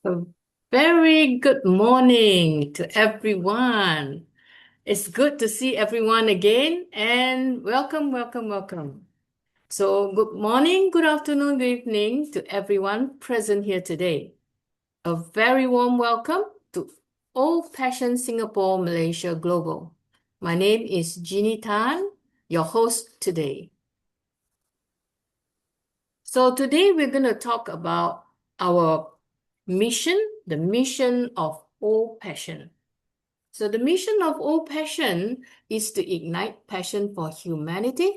A very good morning to everyone. It's good to see everyone again and welcome, welcome, welcome. So, good morning, good afternoon, good evening to everyone present here today. A very warm welcome to Old Passion Singapore, Malaysia Global. My name is Jeannie Tan, your host today. So, today we're going to talk about our mission, the mission of Old Passion. So the mission of All Passion is to ignite passion for humanity,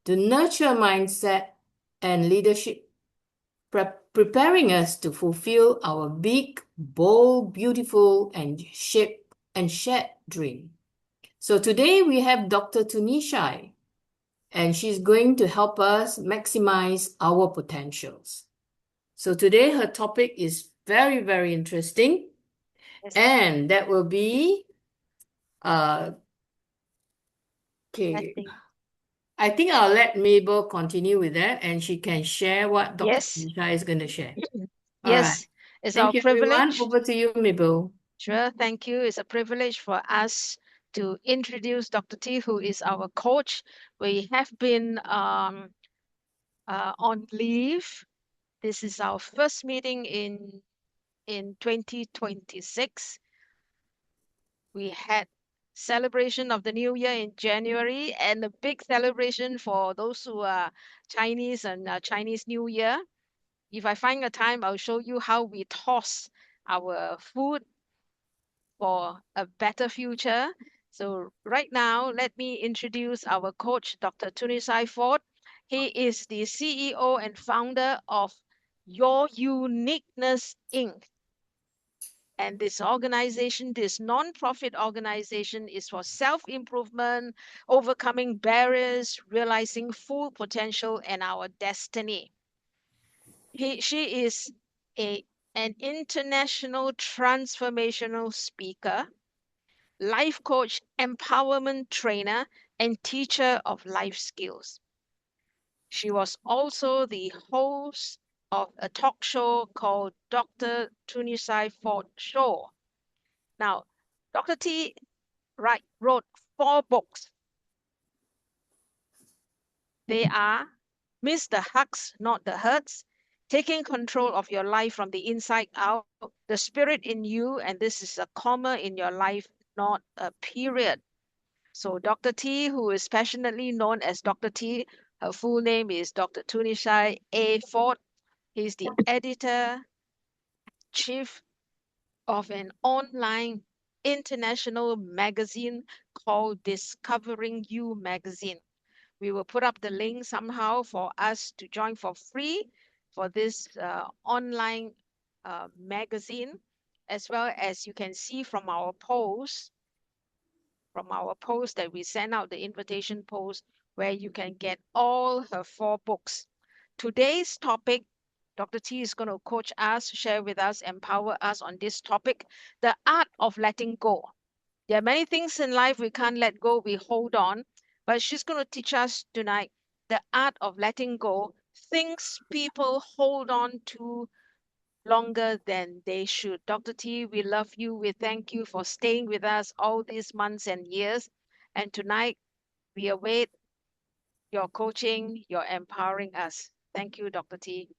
to nurture mindset and leadership, preparing us to fulfill our big, bold, beautiful, and shared dream. So today we have Dr. Tunishai, and she's going to help us maximize our potentials. So today her topic is very, very interesting, Yes, and that will be uh, okay. testing. I think I'll let Mabel continue with that and she can share what Dr. Yes, Nisha is going to share. All right. yes, it's our Thank you, everyone. privilege. Over to you, Mabel. Sure, thank you. It's a privilege for us to introduce Dr. T, who is our coach. We have been on leave. This is our first meeting in 2026. We had celebration of the new year in January and a big celebration for those who are Chinese and Chinese New Year. If I find a time, I'll show you how we toss our food for a better future. So right now, let me introduce our coach, Dr. Tunishai Ford. He is the CEO and founder of Your Uniqueness Inc. And this organization, this non-profit organization, is for self-improvement, overcoming barriers, realizing full potential and our destiny. She is a an international transformational speaker, life coach, empowerment trainer, and teacher of life skills. She was also the host of a talk show called Dr. Tunishai Ford Show. Now, Dr. T wrote 4 books. They are Miss the Hugs, Not the Hurts, Taking Control of Your Life from the Inside Out, The Spirit in You, and this is a comma in your life, not a period. So Dr. T, who is passionately known as Dr. T, her full name is Dr. Tunishai A. Ford. He's the editor chief of an online international magazine called Discovering You magazine. We will put up the link somehow for us to join for free for this online magazine, as well as you can see from our post that we send out the invitation post where you can get all her 4 books. Today's topic, Dr. T is going to coach us, share with us, empower us on this topic, the art of letting go. There are many things in life we can't let go, we hold on, but she's going to teach us tonight the art of letting go, things people hold on to longer than they should. Dr. T, we love you. We thank you for staying with us all these months and years. And tonight, we await your coaching, your empowering us. Thank you, Dr. T.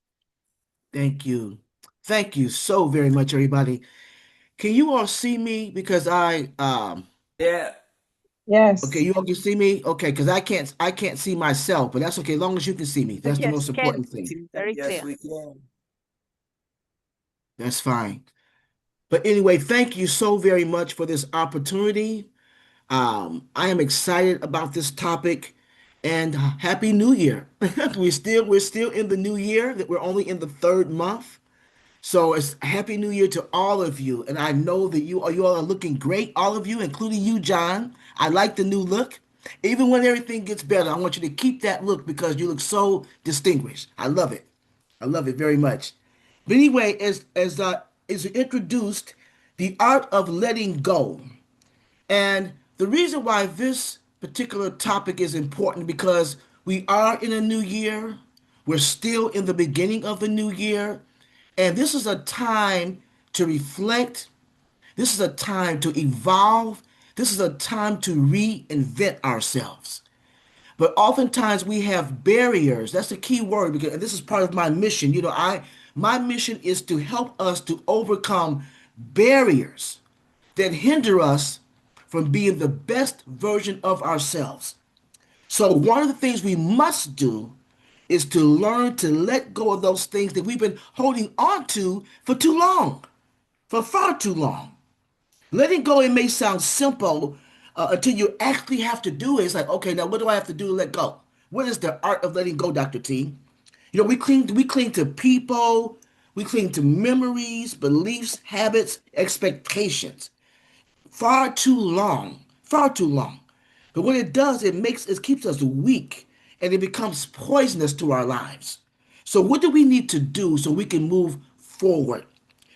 Thank you. Thank you so very much, everybody. Can you all see me? Because Yeah, okay, Yes. you all can see me? Okay, because I can't see myself, but that's okay, as long as you can see me. That's the Yes, most can. important thing. Very yes, clear. we can. That's fine. But anyway, thank you so very much for this opportunity. I am excited about this topic and Happy New Year. We're still in the new year, that we're only in the third month. So it's Happy New Year to all of you. And I know that you all are looking great, all of you, including you, John. I like the new look. Even when everything gets better, I want you to keep that look because you look so distinguished. I love it. I love it very much. But anyway, as introduced, the art of letting go. And the reason why this particular topic is important because we are in a new year. We're still in the beginning of the new year. And this is a time to reflect. This is a time to evolve. This is a time to reinvent ourselves. But oftentimes we have barriers. That's the key word because and this is part of my mission. My mission is to help us to overcome barriers that hinder us from being the best version of ourselves. So one of the things we must do is to learn to let go of those things that we've been holding on to for too long, for far too long. Letting go, it may sound simple until you actually have to do it. It's like, okay, now what do I have to do to let go? What is the art of letting go, Dr. T? We cling to people, we cling to memories, beliefs, habits, expectations far too long, far too long. But what it does, it keeps us weak and it becomes poisonous to our lives. So what do we need to do so we can move forward?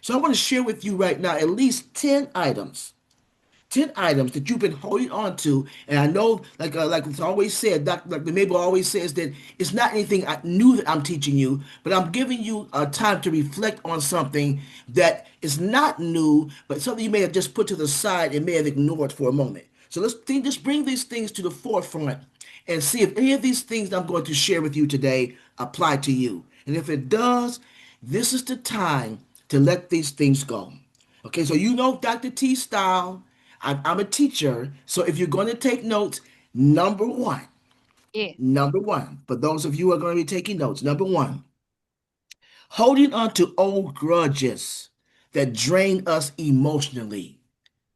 So I want to share with you right now at least 10 items 10 items that you've been holding on to. And I know, like it's always said, like the Mabel always says, that it's not anything new that I'm teaching you, but I'm giving you a time to reflect on something that is not new, but something you may have just put to the side and may have ignored for a moment. So just bring these things to the forefront and see if any of these things I'm going to share with you today apply to you. And if it does, this is the time to let these things go. Okay, so you know Dr. T style. I'm a teacher, so if you're going to take notes, number one, Yeah. for those of you who are going to be taking notes, number one, holding on to old grudges that drain us emotionally.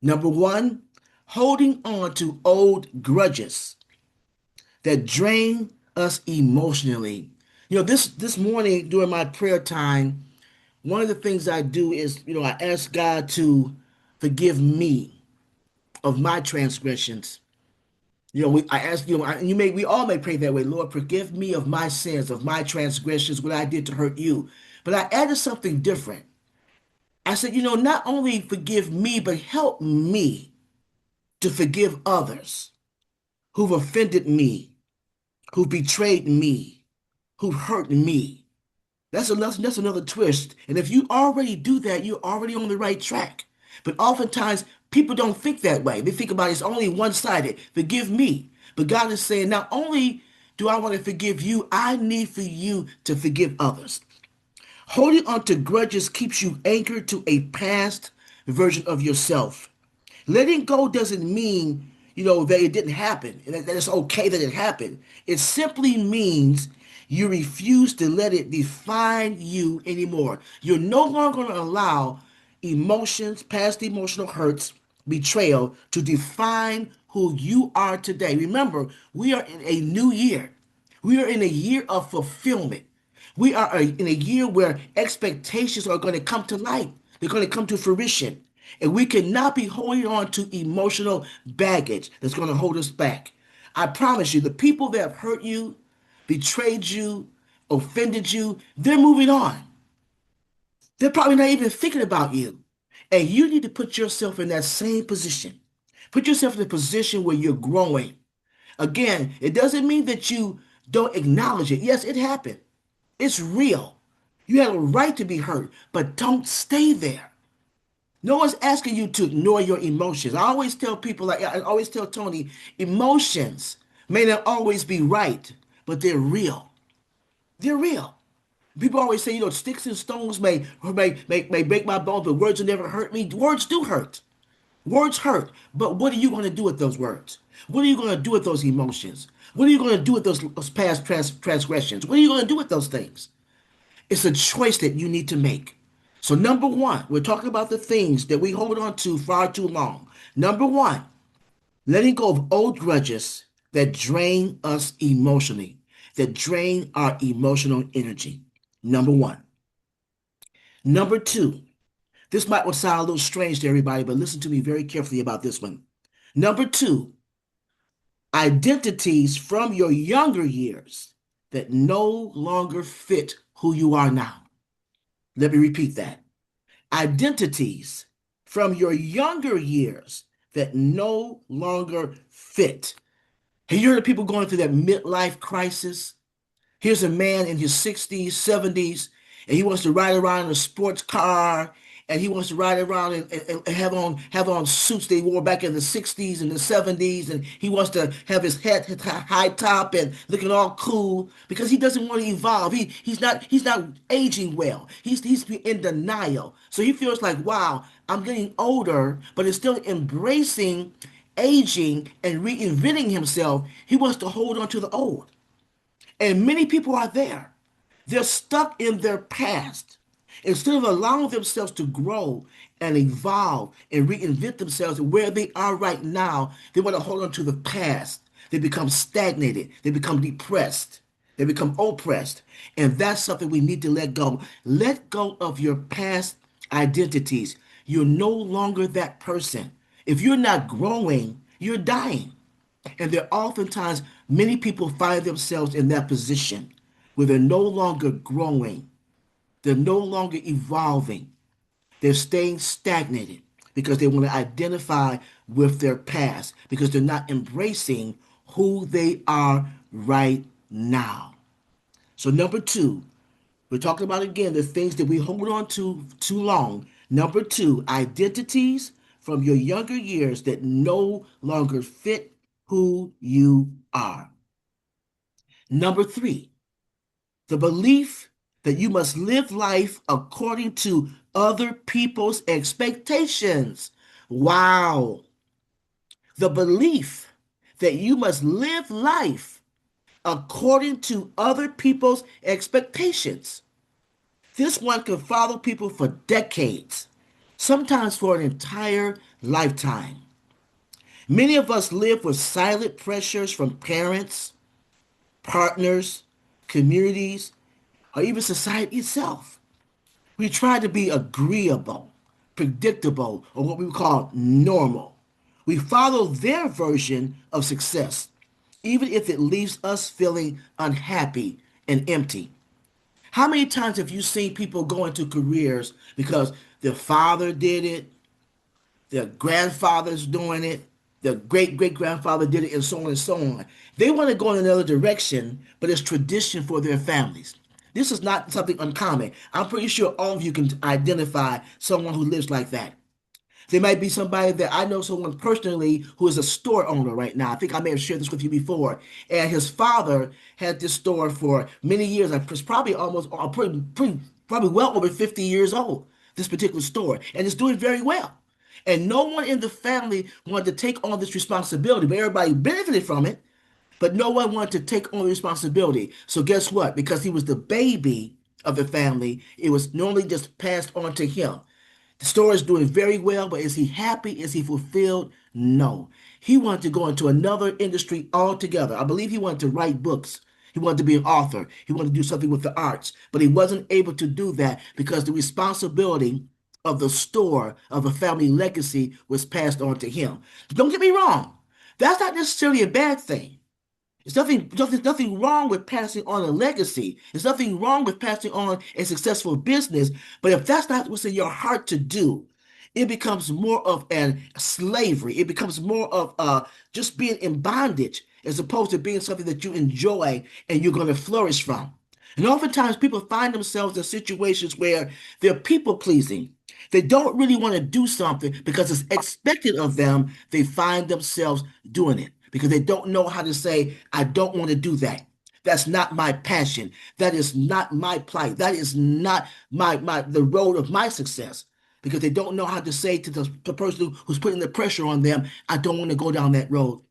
Number one, holding on to old grudges that drain us emotionally. This morning during my prayer time, one of the things I do is, I ask God to forgive me of my transgressions. I ask we all may pray that way. Lord, forgive me of my sins, of my transgressions, what I did to hurt you. But I added something different. I said, not only forgive me, but help me to forgive others who've offended me, who betrayed me, who hurt me. That's another twist. And if you already do that, you're already on the right track. But oftentimes people don't think that way. They think about it's only one-sided. Forgive me. But God is saying, not only do I want to forgive you, I need for you to forgive others. Holding on to grudges keeps you anchored to a past version of yourself. Letting go doesn't mean, that it didn't happen and that it's okay that it happened. It simply means you refuse to let it define you anymore. You're no longer going to allow emotions, past emotional hurts, betrayal to define who you are today. Remember, we are in a new year. We are in a year of fulfillment. We are in a year where expectations are going to come to light. They're going to come to fruition. And we cannot be holding on to emotional baggage that's going to hold us back. I promise you, the people that have hurt you, betrayed you, offended you, they're moving on. They're probably not even thinking about you. And you need to put yourself in that same position. Put yourself in a position where you're growing. Again, it doesn't mean that you don't acknowledge it. Yes, it happened. It's real. You have a right to be hurt, but don't stay there. No one's asking you to ignore your emotions. I always tell people, like I always tell Tony, emotions may not always be right, but they're real. They're real. People always say, sticks and stones may break my bones, but words will never hurt me. Words do hurt. Words hurt. But what are you going to do with those words? What are you going to do with those emotions? What are you going to do with those past transgressions? What are you going to do with those things? It's a choice that you need to make. So, number one, we're talking about the things that we hold on to far too long. Number one, letting go of old grudges that drain us emotionally, that drain our emotional energy. Number one. Number two, this might sound a little strange to everybody, but listen to me very carefully about this one. Number two, identities from your younger years that no longer fit who you are now. Let me repeat that. Identities from your younger years that no longer fit. Have you heard of people going through that midlife crisis? Here's a man in his 60s, 70s, and he wants to ride around in a sports car, and he wants to ride around and have on suits they wore back in the 60s and the 70s, and he wants to have his head high top and looking all cool because he doesn't want to evolve. He's not aging well. He's in denial. So he feels like, wow, I'm getting older, but is still embracing aging and reinventing himself. He wants to hold on to the old. And many people are there. They're stuck in their past. Instead of allowing themselves to grow and evolve and reinvent themselves where they are right now, they want to hold on to the past. They become stagnated. They become depressed. They become oppressed. And that's something we need to let go. Let go of your past identities. You're no longer that person. If you're not growing, you're dying. And there are oftentimes many people find themselves in that position where they're no longer growing, they're no longer evolving, they're staying stagnated because they want to identify with their past because they're not embracing who they are right now. So, number two, we're talking about again the things that we hold on to too long. Number two, identities from your younger years that no longer fit who you are. Number three, the belief that you must live life according to other people's expectations. Wow. The belief that you must live life according to other people's expectations. This one can follow people for decades, sometimes for an entire lifetime. Many of us live with silent pressures from parents, partners, communities, or even society itself. We try to be agreeable, predictable, or what we would call normal. We follow their version of success, even if it leaves us feeling unhappy and empty. How many times have you seen people go into careers because their father did it, their grandfather's doing it, their great great grandfather did it, and so on and so on? They want to go in another direction, but it's tradition for their families. This is not something uncommon. I'm pretty sure all of you can identify someone who lives like that. There might be somebody that I know someone personally who is a store owner right now. I think I may have shared this with you before. And his father had this store for many years. It's probably almost probably well over 50 years old, this particular store. And it's doing very well. And no one in the family wanted to take on this responsibility, but everybody benefited from it. But no one wanted to take on the responsibility. So guess what? Because he was the baby of the family, it was normally just passed on to him. The store is doing very well, but is he happy? Is he fulfilled? No. He wanted to go into another industry altogether. I believe he wanted to write books. He wanted to be an author. He wanted to do something with the arts, but he wasn't able to do that because the responsibility of the store of a family legacy was passed on to him. Don't get me wrong. That's not necessarily a bad thing. There's nothing wrong with passing on a legacy. There's nothing wrong with passing on a successful business. But if that's not what's in your heart to do, it becomes more of an slavery. It becomes more of just being in bondage as opposed to being something that you enjoy and you're going to flourish from. And oftentimes people find themselves in situations where they're people pleasing. They don't really want to do something because it's expected of them. They find themselves doing it because they don't know how to say, I don't want to do that. That's not my passion. That is not my plight. That is not the road of my success. Because they don't know how to say to the person who's putting the pressure on them, I don't want to go down that road.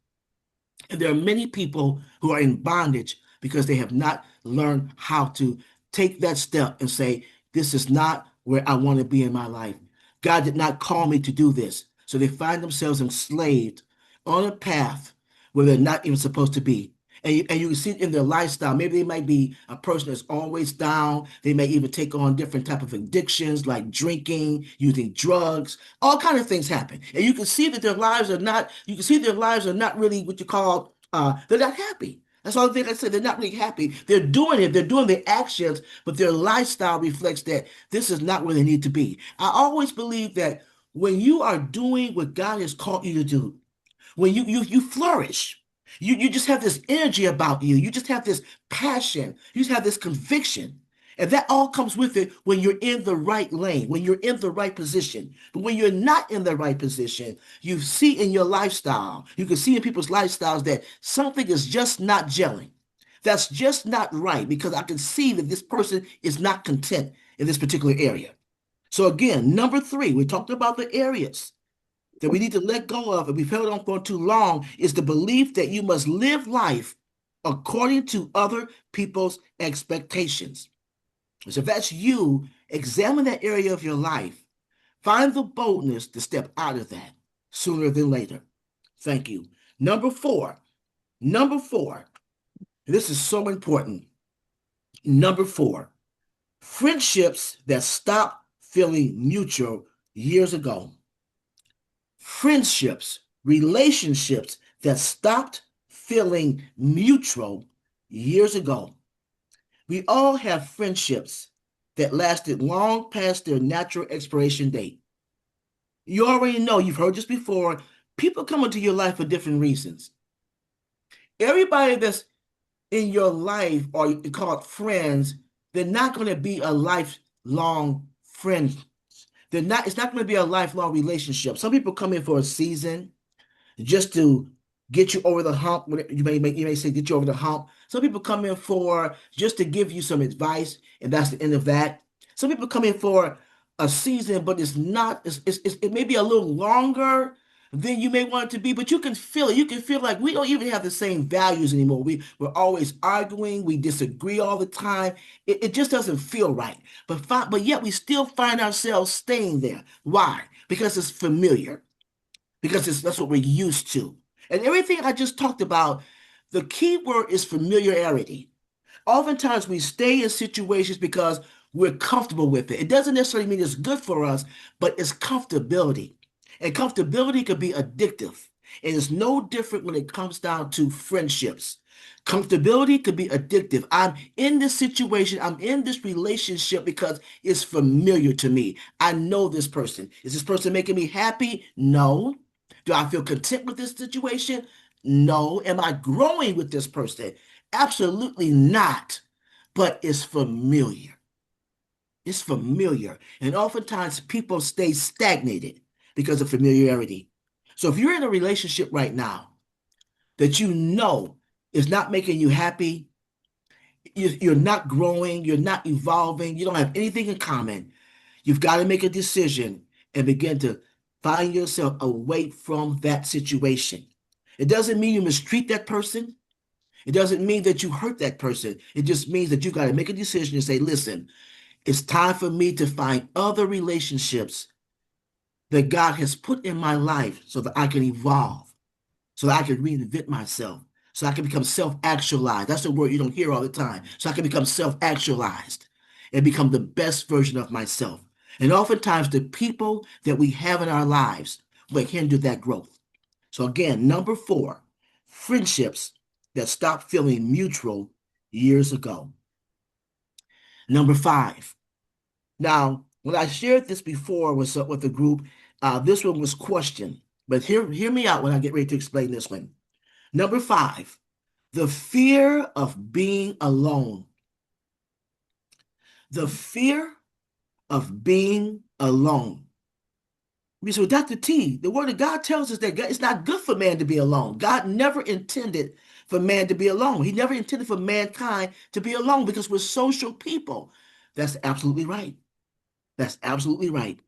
And there are many people who are in bondage because they have not learned how to take that step and say, this is not where I want to be in my life. God did not call me to do this. So they find themselves enslaved on a path where they're not even supposed to be. And you can see it in their lifestyle. Maybe they might be a person that's always down. They may even take on different type of addictions like drinking, using drugs. All kind of things happen. And you can see that their lives are not, you can see their lives are not really what you call, they're not happy. That's all the thing I said. They're not really happy. They're doing it. They're doing the actions, but their lifestyle reflects that this is not where they need to be. I always believe that when you are doing what God has called you to do, when you flourish, you just have this energy about you. You just have this passion. You just have this conviction. And that all comes with it when you're in the right lane, when you're in the right position. But when you're not in the right position, you see in your lifestyle, you can see in people's lifestyles that something is just not gelling. That's just not right because I can see that this person is not content in this particular area. So again, number three, we talked about the areas that we need to let go of and we've held on for too long is the belief that you must live life according to other people's expectations. So if that's you, examine that area of your life. Find the boldness to step out of that sooner than later. Thank you. Number four, this is so important. Number four, friendships that stop feeling mutual years ago. Friendships, relationships that stopped feeling mutual years ago. We all have friendships that lasted long past their natural expiration date. You already know, you've heard this before. People come into your life for different reasons. Everybody that's in your life or called friends, they're not going to be a lifelong friend. It's not going to be a lifelong relationship. Some people come in for a season just to get you over the hump. You may say get you over the hump. Some people come in for just to give you some advice, and that's the end of that. Some people come in for a season, but it's not. It may be a little longer than you may want it to be, but you can feel it. You can feel like we don't even have the same values anymore. We're always arguing. We disagree all the time. It just doesn't feel right. But yet we still find ourselves staying there. Why? Because it's familiar because that's what we're used to. And everything I just talked about, the key word is familiarity. Oftentimes we stay in situations because we're comfortable with it. It doesn't necessarily mean it's good for us, but it's comfortability. And comfortability can be addictive. And it's no different when it comes down to friendships. Comfortability could be addictive. I'm in this situation, I'm in this relationship because it's familiar to me. I know this person. Is this person making me happy? No. Do I feel content with this situation? No. Am I growing with this person? Absolutely not. But it's familiar. It's familiar. And oftentimes people stay stagnated because of familiarity. So if you're in a relationship right now that you know is not making you happy, you're not growing, you're not evolving, you don't have anything in common, you've got to make a decision and begin to find yourself away from that situation. It doesn't mean you mistreat that person. It doesn't mean that you hurt that person. It just means that you got to make a decision and say, listen, it's time for me to find other relationships that God has put in my life so that I can evolve, so that I can reinvent myself, so I can become self-actualized. That's a word you don't hear all the time. So I can become self-actualized and become the best version of myself. And oftentimes the people that we have in our lives will hinder that growth. So again, number four, friendships that stopped feeling mutual years ago. Number five. Now, when I shared this before with the group, this one was questioned. But hear me out when I get ready to explain this one. Number five, the fear of being alone. The fear of being alone. So Dr. T, the word of God tells us that it's not good for man to be alone. God never intended for man to be alone. He never intended for mankind to be alone because we're social people. That's absolutely right. That's absolutely right.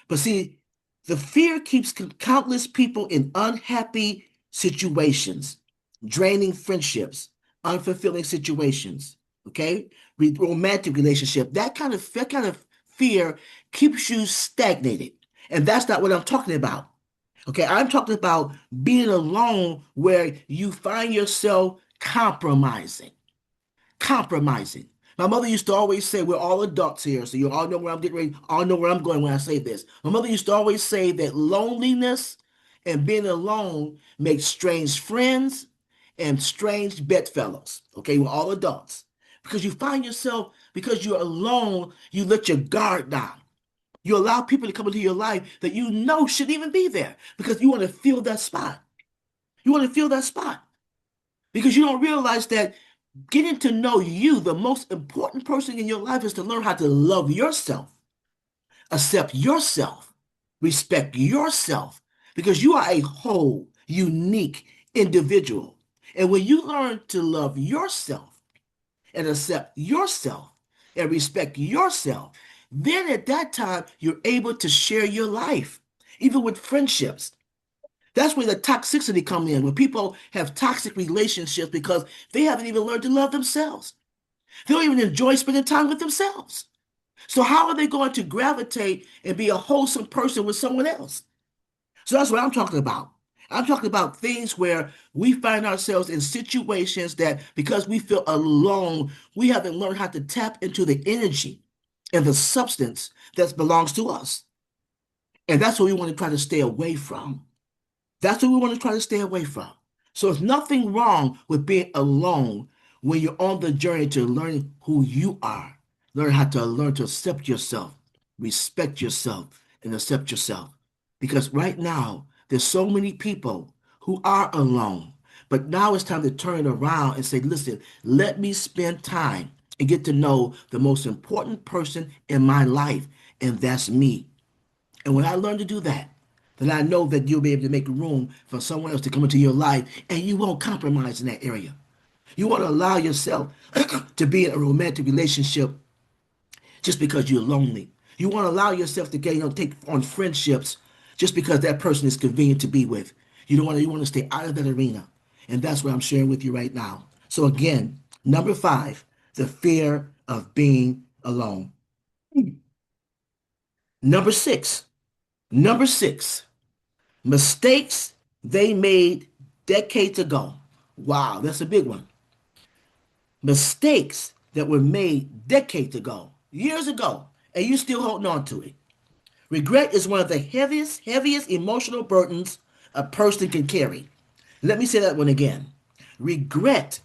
But see, the fear keeps countless people in unhappy situations, draining friendships, unfulfilling situations. Okay, romantic relationship. That kind of fear keeps you stagnated, and that's not what I'm talking about. Okay, I'm talking about being alone where you find yourself compromising. My mother used to always say, we're all adults here, so you all know where I'm getting ready, all know where I'm going when I say this. My mother used to always say that loneliness and being alone makes strange friends and strange bedfellows. Okay, we're all adults. Because you find yourself, because you're alone, you let your guard down. You allow people to come into your life that you know shouldn't even be there because you want to fill that spot. You want to fill that spot because you don't realize that Getting to know you, the most important person in your life, is to learn how to love yourself, accept yourself, respect yourself, because you are a whole, unique individual. And when you learn to love yourself and accept yourself and respect yourself, then at that time you're able to share your life, even with friendships. That's where the toxicity comes in, when people have toxic relationships because they haven't even learned to love themselves. They don't even enjoy spending time with themselves. So how are they going to gravitate and be a wholesome person with someone else? So that's what I'm talking about. I'm talking about things where we find ourselves in situations that because we feel alone, we haven't learned how to tap into the energy and the substance that belongs to us. And that's what we want to try to stay away from. That's what we want to try to stay away from. So there's nothing wrong with being alone when you're on the journey to learn who you are. Learn to accept yourself, respect yourself, and accept yourself. Because right now, there's so many people who are alone. But now it's time to turn it around and say, listen, let me spend time and get to know the most important person in my life, and that's me. And when I learn to do that, then I know that you'll be able to make room for someone else to come into your life, and you won't compromise in that area. You want to allow yourself to be in a romantic relationship just because you're lonely. You want to allow yourself to get, take on friendships just because that person is convenient to be with. You want to stay out of that arena. And that's what I'm sharing with you right now. So again, number 5, the fear of being alone. Number 6, number 6, mistakes they made decades ago. Wow, that's a big one. Mistakes that were made decades ago, years ago, and you still holding on to it. Regret is one of the heaviest emotional burdens a person can carry. Let me say that one again. Regret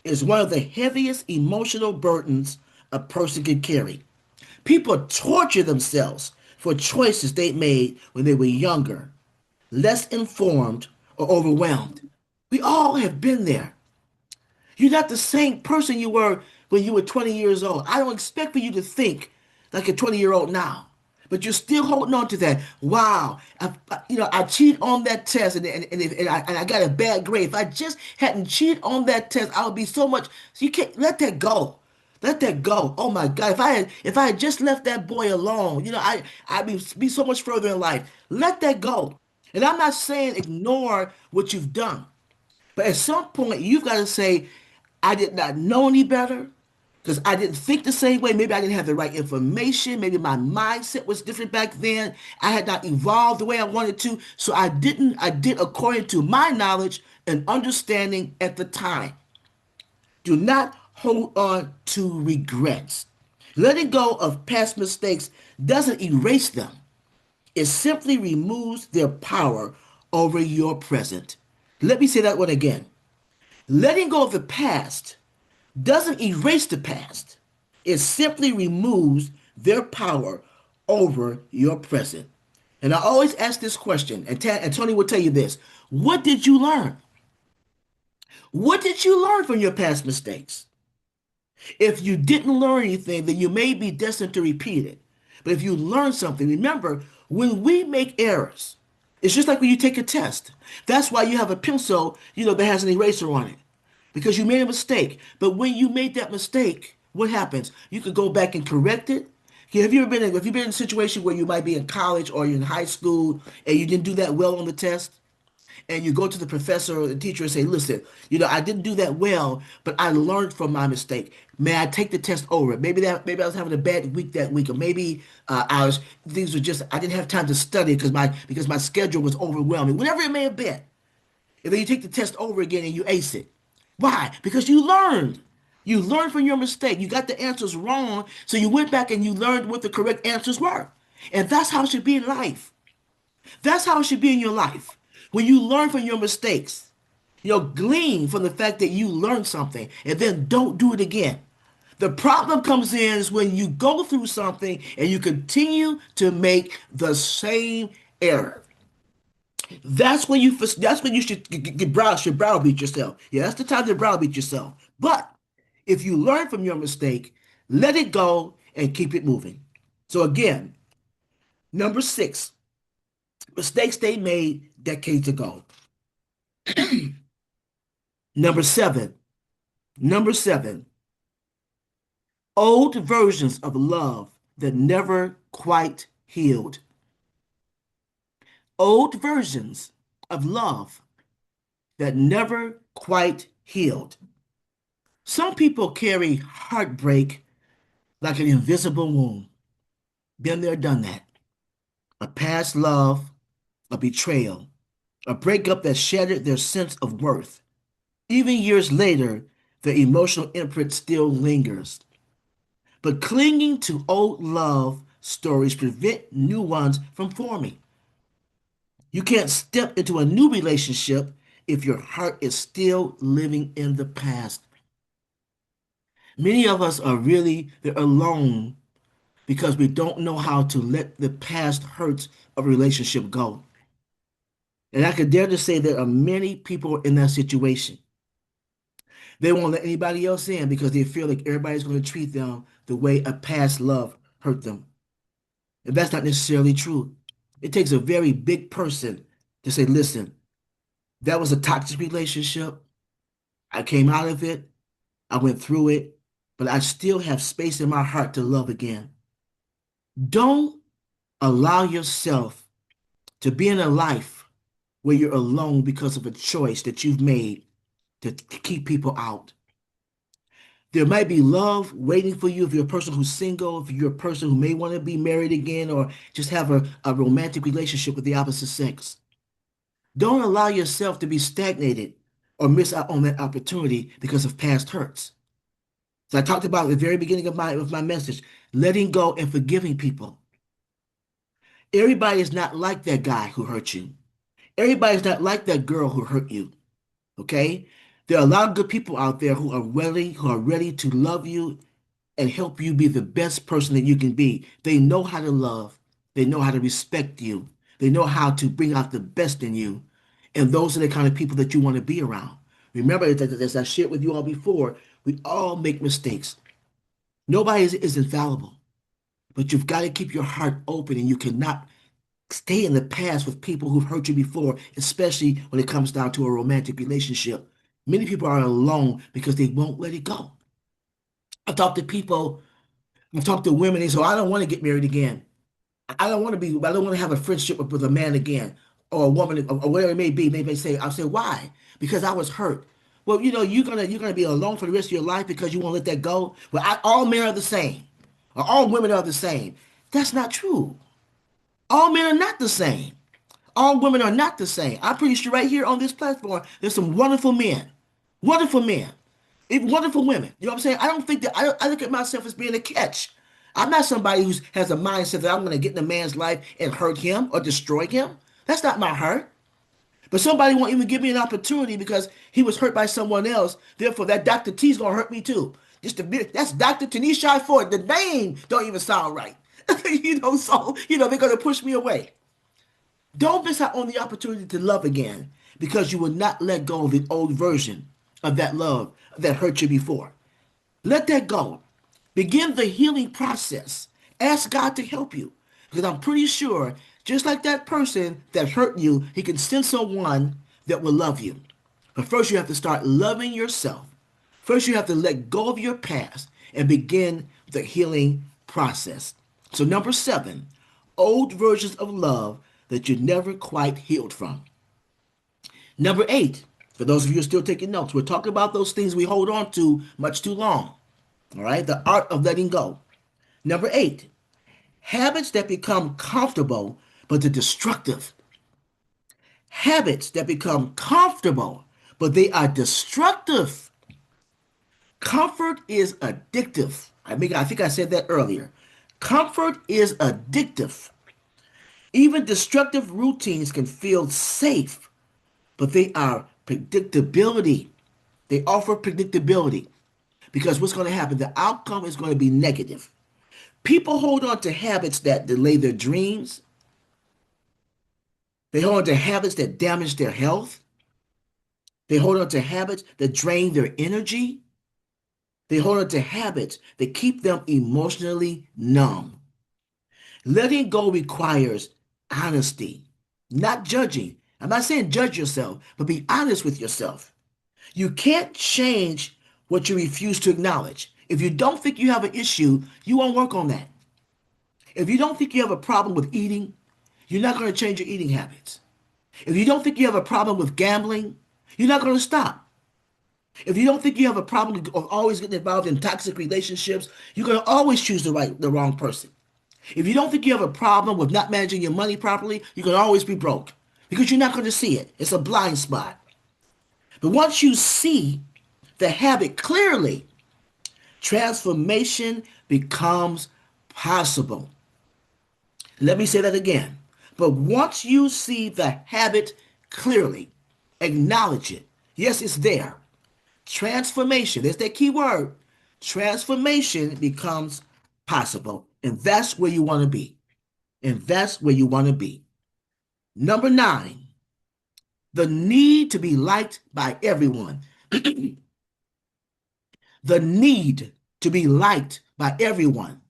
is one of the heaviest emotional burdens a person can carry. People torture themselves for choices they made when they were younger, less informed, or overwhelmed. We all have been there. You're not the same person you were when you were 20 years old. I don't expect for you to think like a 20-year-old now, but you're still holding on to that. Wow, I cheated on that test and I got a bad grade. If I just hadn't cheated on that test, I would be so much. So you can't let that go. Let that go. Oh my God! If I had just left that boy alone, I'd be so much further in life. Let that go. And I'm not saying ignore what you've done. But at some point, you've got to say, I did not know any better because I didn't think the same way. Maybe I didn't have the right information. Maybe my mindset was different back then. I had not evolved the way I wanted to. So I did according to my knowledge and understanding at the time. Do not hold on to regrets. Letting go of past mistakes doesn't erase them. It simply removes their power over your present. Let me say that one again. Letting go of the past doesn't erase the past. It simply removes their power over your present. And I always ask this question, and Tony will tell you this. What did you learn? What did you learn from your past mistakes? If you didn't learn anything, then you may be destined to repeat it. But if you learn something, remember, when we make errors, it's just like when you take a test. That's why you have a pencil, that has an eraser on it, because you made a mistake. But when you made that mistake, what happens? You could go back and correct it. Have you been in a situation where you might be in college or you're in high school and you didn't do that well on the test? And you go to the professor or the teacher and say, listen, I didn't do that well, but I learned from my mistake. May I take the test over? Maybe I was having a bad week that week, or maybe things were just I didn't have time to study because my schedule was overwhelming. Whatever it may have been. And then you take the test over again and you ace it. Why? Because you learned. You learned from your mistake. You got the answers wrong, so you went back and you learned what the correct answers were. And that's how it should be in life. That's how it should be in your life. When you learn from your mistakes, glean from the fact that you learned something and then don't do it again. The problem comes in is when you go through something and you continue to make the same error. That's when you should browbeat yourself. Yeah, that's the time to browbeat yourself. But if you learn from your mistake, let it go and keep it moving. So again, number 6, mistakes they made decades ago. Number 7, number 7, old versions of love that never quite healed. Old versions of love that never quite healed. Some people carry heartbreak like an invisible wound. Been there, done that. A past love, a betrayal, a breakup that shattered their sense of worth. Even years later, the emotional imprint still lingers. But clinging to old love stories prevent new ones from forming. You can't step into a new relationship if your heart is still living in the past. Many of us are really alone because we don't know how to let the past hurts of a relationship go. And I could dare to say there are many people in that situation. They won't let anybody else in because they feel like everybody's going to treat them the way a past love hurt them. And that's not necessarily true. It takes a very big person to say, listen, that was a toxic relationship. I came out of it. I went through it, but I still have space in my heart to love again. Don't allow yourself to be in a life where you're alone because of a choice that you've made to keep people out. There might be love waiting for you if you're a person who's single, if you're a person who may want to be married again, or just have a romantic relationship with the opposite sex. Don't allow yourself to be stagnated or miss out on that opportunity because of past hurts. So I talked about at the very beginning of my message, letting go and forgiving people. Everybody is not like that guy who hurt you. Everybody's not like that girl who hurt you. Okay? There are a lot of good people out there who are ready to love you and help you be the best person that you can be. They know how to love. They know how to respect you. They know how to bring out the best in you. And those are the kind of people that you want to be around. Remember, as I shared with you all before, we all make mistakes. Nobody is infallible, but you've got to keep your heart open and you cannot stay in the past with people who've hurt you before, especially when it comes down to a romantic relationship. Many people are alone because they won't let it go. I talk to people, I talk to women, they say, "Oh, I don't want to get married again. I don't want to have a friendship with a man again, or a woman, or whatever it may be." They may say, I'll say, why? Because I was hurt. Well, you're gonna be alone for the rest of your life because you won't let that go. Well, all men are the same, or all women are the same. That's not true. All men are not the same. All women are not the same. I'm pretty sure right here on this platform, there's some wonderful men, even wonderful women. You know what I'm saying? I don't think that I look at myself as being a catch. I'm not somebody who has a mindset that I'm going to get in a man's life and hurt him or destroy him. That's not my heart. But somebody won't even give me an opportunity because he was hurt by someone else. Therefore, that Dr. T's going to hurt me too. That's Dr. Tunishai Ford. The name don't even sound right. So they're going to push me away. Don't miss out on the opportunity to love again because you will not let go of the old version of that love that hurt you before. Let that go. Begin the healing process. Ask God to help you because I'm pretty sure, just like that person that hurt you, he can send someone that will love you. But first, you have to start loving yourself. First, you have to let go of your past and begin the healing process. So, number 7, old versions of love that you never quite healed from. Number 8, for those of you who are still taking notes, we're talking about those things we hold on to much too long. All right, the art of letting go. Number 8, habits that become comfortable but they're destructive. Habits that become comfortable but they are destructive. Comfort is addictive. I think I said that earlier. Comfort is addictive. Even destructive routines can feel safe, but they are predictability. They offer predictability because what's going to happen? The outcome is going to be negative. People hold on to habits that delay their dreams. They hold on to habits that damage their health. They hold on to habits that drain their energy. They hold on to habits that keep them emotionally numb. Letting go requires honesty, not judging. I'm not saying judge yourself, but be honest with yourself. You can't change what you refuse to acknowledge. If you don't think you have an issue, you won't work on that. If you don't think you have a problem with eating, you're not going to change your eating habits. If you don't think you have a problem with gambling, you're not going to stop. If you don't think you have a problem of always getting involved in toxic relationships, you're going to always choose the wrong person. If you don't think you have a problem with not managing your money properly, you're going to always be broke because you're not going to see it. It's a blind spot. But once you see the habit clearly, transformation becomes possible. Let me say that again. But once you see the habit clearly, acknowledge it. Yes, it's there. Transformation, there's that key word. Transformation becomes possible. And that's where you want to be. And that's where you want to be. Number 9, the need to be liked by everyone. The need to be liked by everyone.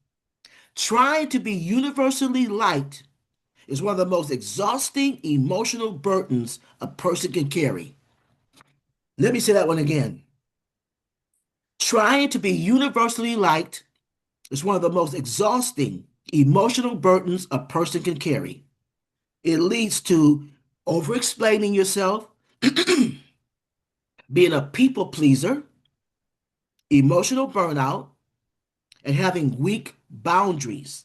Trying to be universally liked is one of the most exhausting emotional burdens a person can carry. Let me say that one again. Trying to be universally liked is one of the most exhausting emotional burdens a person can carry. It leads to over-explaining yourself, being a people pleaser, emotional burnout, and having weak boundaries.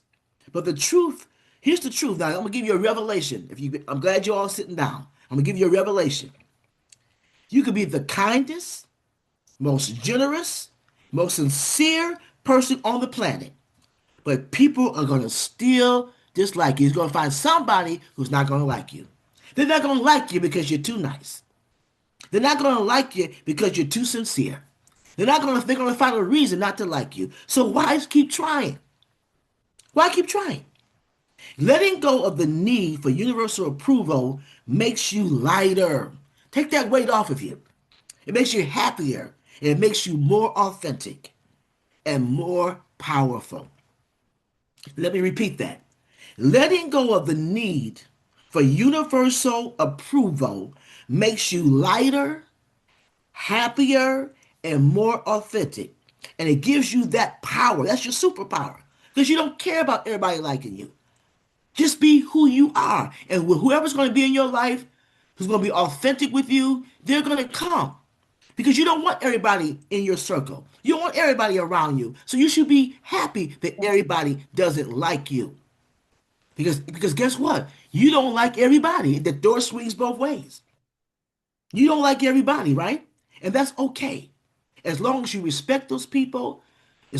But the truth, here's the truth. Now, I'm going to give you a revelation. I'm glad you're all sitting down. I'm going to give you a revelation. You could be the kindest, most generous, most sincere person on the planet, but people are going to still dislike you. You're going to find somebody who's not going to like you. They're not going to like you because you're too nice. They're not going to like you because you're too sincere. They're going to find a reason not to like you. So why keep trying? Why keep trying? Letting go of the need for universal approval makes you lighter. Take that weight off of you. It makes you happier. And it makes you more authentic and more powerful. Let me repeat that. Letting go of the need for universal approval makes you lighter, happier, and more authentic. And it gives you that power. That's your superpower. Because you don't care about everybody liking you. Just be who you are. And whoever's going to be in your life, who's going to be authentic with you, they're going to come. Because you don't want everybody in your circle. You don't want everybody around you. So you should be happy that everybody doesn't like you. Because guess what? You don't like everybody. The door swings both ways. You don't like everybody, right? And that's okay. As long as you respect those people,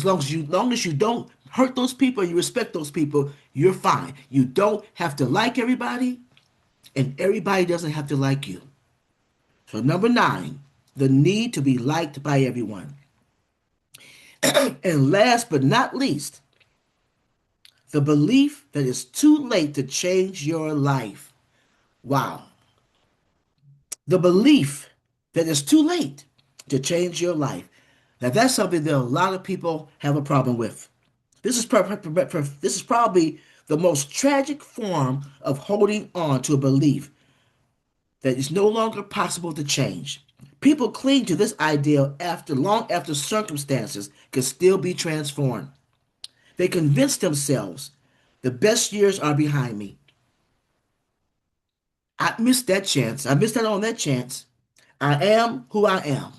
long as you don't hurt those people and you respect those people, you're fine. You don't have to like everybody, and everybody doesn't have to like you. So number 9, the need to be liked by everyone. And last but not least, the belief that it's too late to change your life. Wow. The belief that it's too late to change your life. Now that's something that a lot of people have a problem with. This is probably the most tragic form of holding on to a belief that is no longer possible to change. People cling to this idea long after circumstances can still be transformed. They convince themselves the best years are behind me. I missed that chance. I missed out on that chance. I am who I am.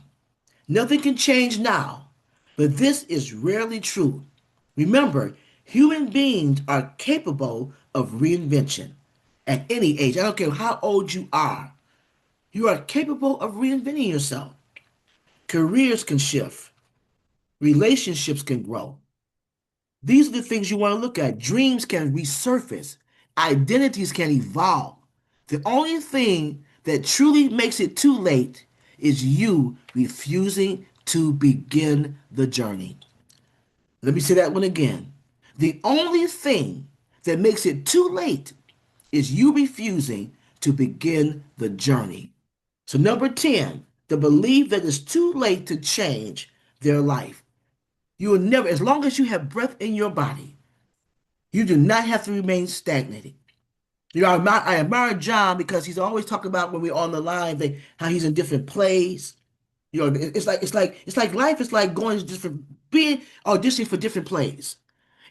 Nothing can change now, but this is rarely true. Remember, human beings are capable of reinvention at any age. I don't care how old you are. You are capable of reinventing yourself. Careers can shift. Relationships can grow. These are the things you want to look at. Dreams can resurface. Identities can evolve. The only thing that truly makes it too late is you refusing to begin the journey. Let me say that one again. The only thing that makes it too late is you refusing to begin the journey. So number 10, the belief that it's too late to change their life. You will never, as long as you have breath in your body, you do not have to remain stagnated. I admire John because he's always talking about when we're on the line, how he's in different plays. It's like life is like going to different being auditioning for different plays.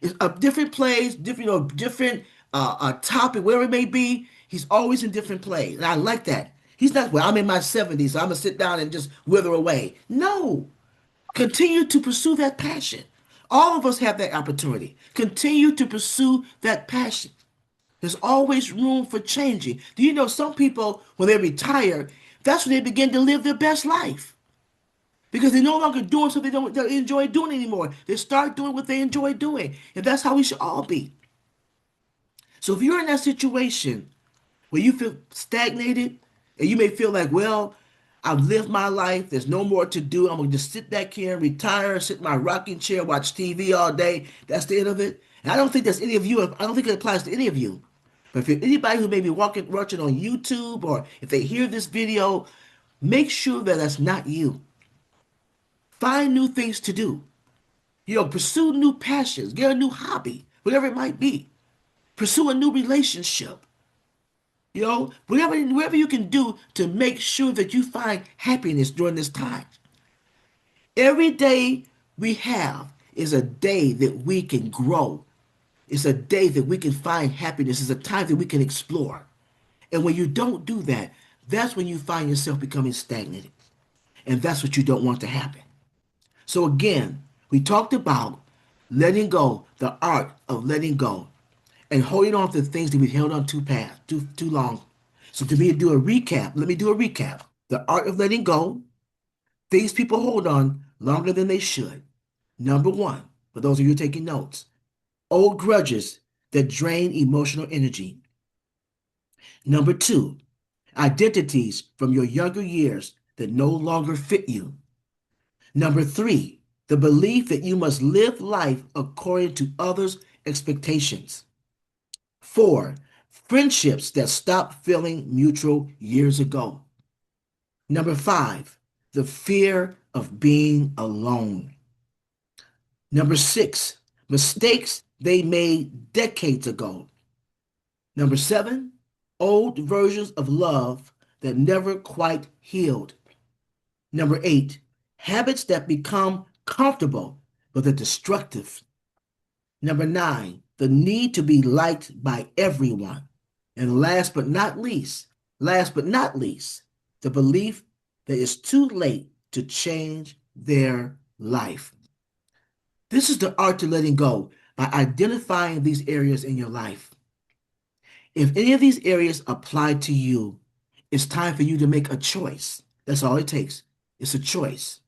It's different plays, different different topic, wherever it may be. He's always in different plays, and I like that. He's not, well, I'm in my 70s, so I'm gonna sit down and just wither away. No, continue to pursue that passion. All of us have that opportunity. Continue to pursue that passion. There's always room for changing. Do you know some people, when they retire, that's when they begin to live their best life because they're no longer doing something they enjoy doing anymore. They start doing what they enjoy doing, and that's how we should all be. So if you're in that situation where you feel stagnated and you may feel like, well, I've lived my life, there's no more to do, I'm gonna just sit back here and retire, sit in my rocking chair, watch TV all day, that's the end of it. And I don't think that's any of you, I don't think it applies to any of you. But if you're anybody who may be watching on YouTube, or if they hear this video, make sure that that's not you. Find new things to do. Pursue new passions, get a new hobby, whatever it might be. Pursue a new relationship. Whatever you can do to make sure that you find happiness during this time. Every day we have is a day that we can grow. It's a day that we can find happiness. It's a time that we can explore. And when you don't do that, that's when you find yourself becoming stagnated. And that's what you don't want to happen. So again, we talked about letting go, the art of letting go, and holding on to things that we've held on too long. So to me, do a recap. Let me do a recap. The art of letting go, things people hold on longer than they should. Number one, for those of you taking notes, old grudges that drain emotional energy. Number two, identities from your younger years that no longer fit you. Number three, the belief that you must live life according to others' expectations. Four, friendships that stopped feeling mutual years ago. Number five, the fear of being alone. Number six, mistakes they made decades ago. Number seven, old versions of love that never quite healed. Number eight, habits that become comfortable but are destructive. Number nine, the need to be liked by everyone. And last but not least, the belief that it's too late to change their life. This is the art to letting go by identifying these areas in your life. If any of these areas apply to you, it's time for you to make a choice. That's all it takes. It's a choice.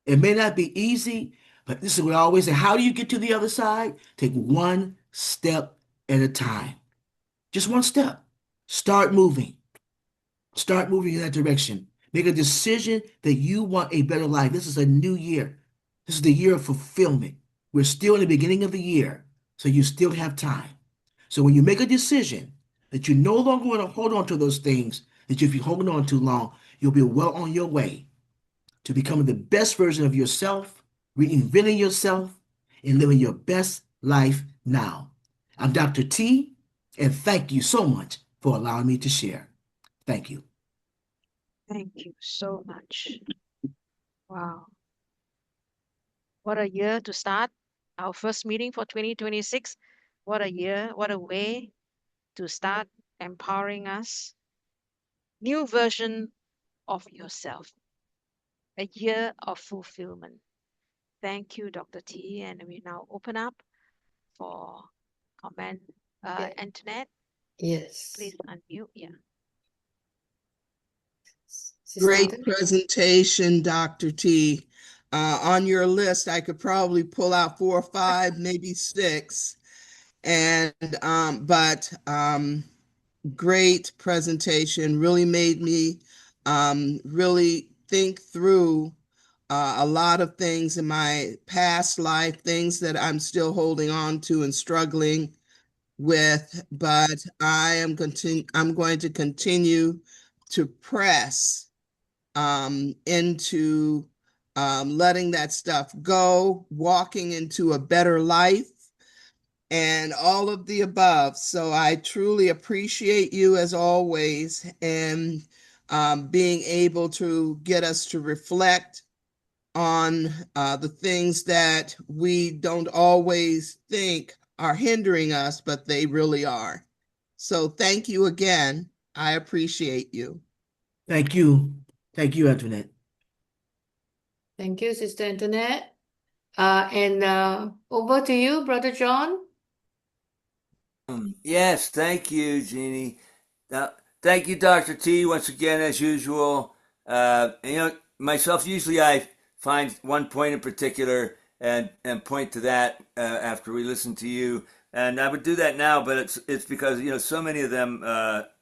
It may not be easy, but this is what I always say. How do you get to the other side? Take one step at a time. Just one step. Start moving. Start moving in that direction. Make a decision that you want a better life. This is a new year. This is the year of fulfillment. We're still in the beginning of the year, so you still have time. So when you make a decision that you no longer want to hold on to those things that you've been holding on too long, you'll be well on your way to becoming the best version of yourself, reinventing yourself, and living your best life now. I'm Dr. T, and thank you so much for allowing me to share. Thank you. Thank you so much. Wow. What a year to start our first meeting for 2026. What a year, what a way to start empowering us. New version of yourself. A year of fulfillment. Thank you, Dr. T. And we now open up for comment. Yeah. Antoinette, Yes. please unmute. Yeah. Sister Great Antoinette? presentation, Dr. T. On your list, I could probably pull out 4 or 5, maybe 6. But great presentation. Really made me really think through a lot of things in my past life, things that I'm still holding on to and struggling with. But I'm going to continue to press into letting that stuff go, walking into a better life, and all of the above. So I truly appreciate you as always, and being able to get us to reflect on the things that we don't always think are hindering us, but they really are. So thank you again. I appreciate you. Thank you. Thank you, Antoinette. Thank you, Sister Antoinette. And over to you, Brother John. Yes, thank you, Jeannie. Uh, Thank you, Dr. T, once again, as usual. Myself, usually I find one point in particular and point to that after we listen to you. And I would do that now, but it's because, so many of them,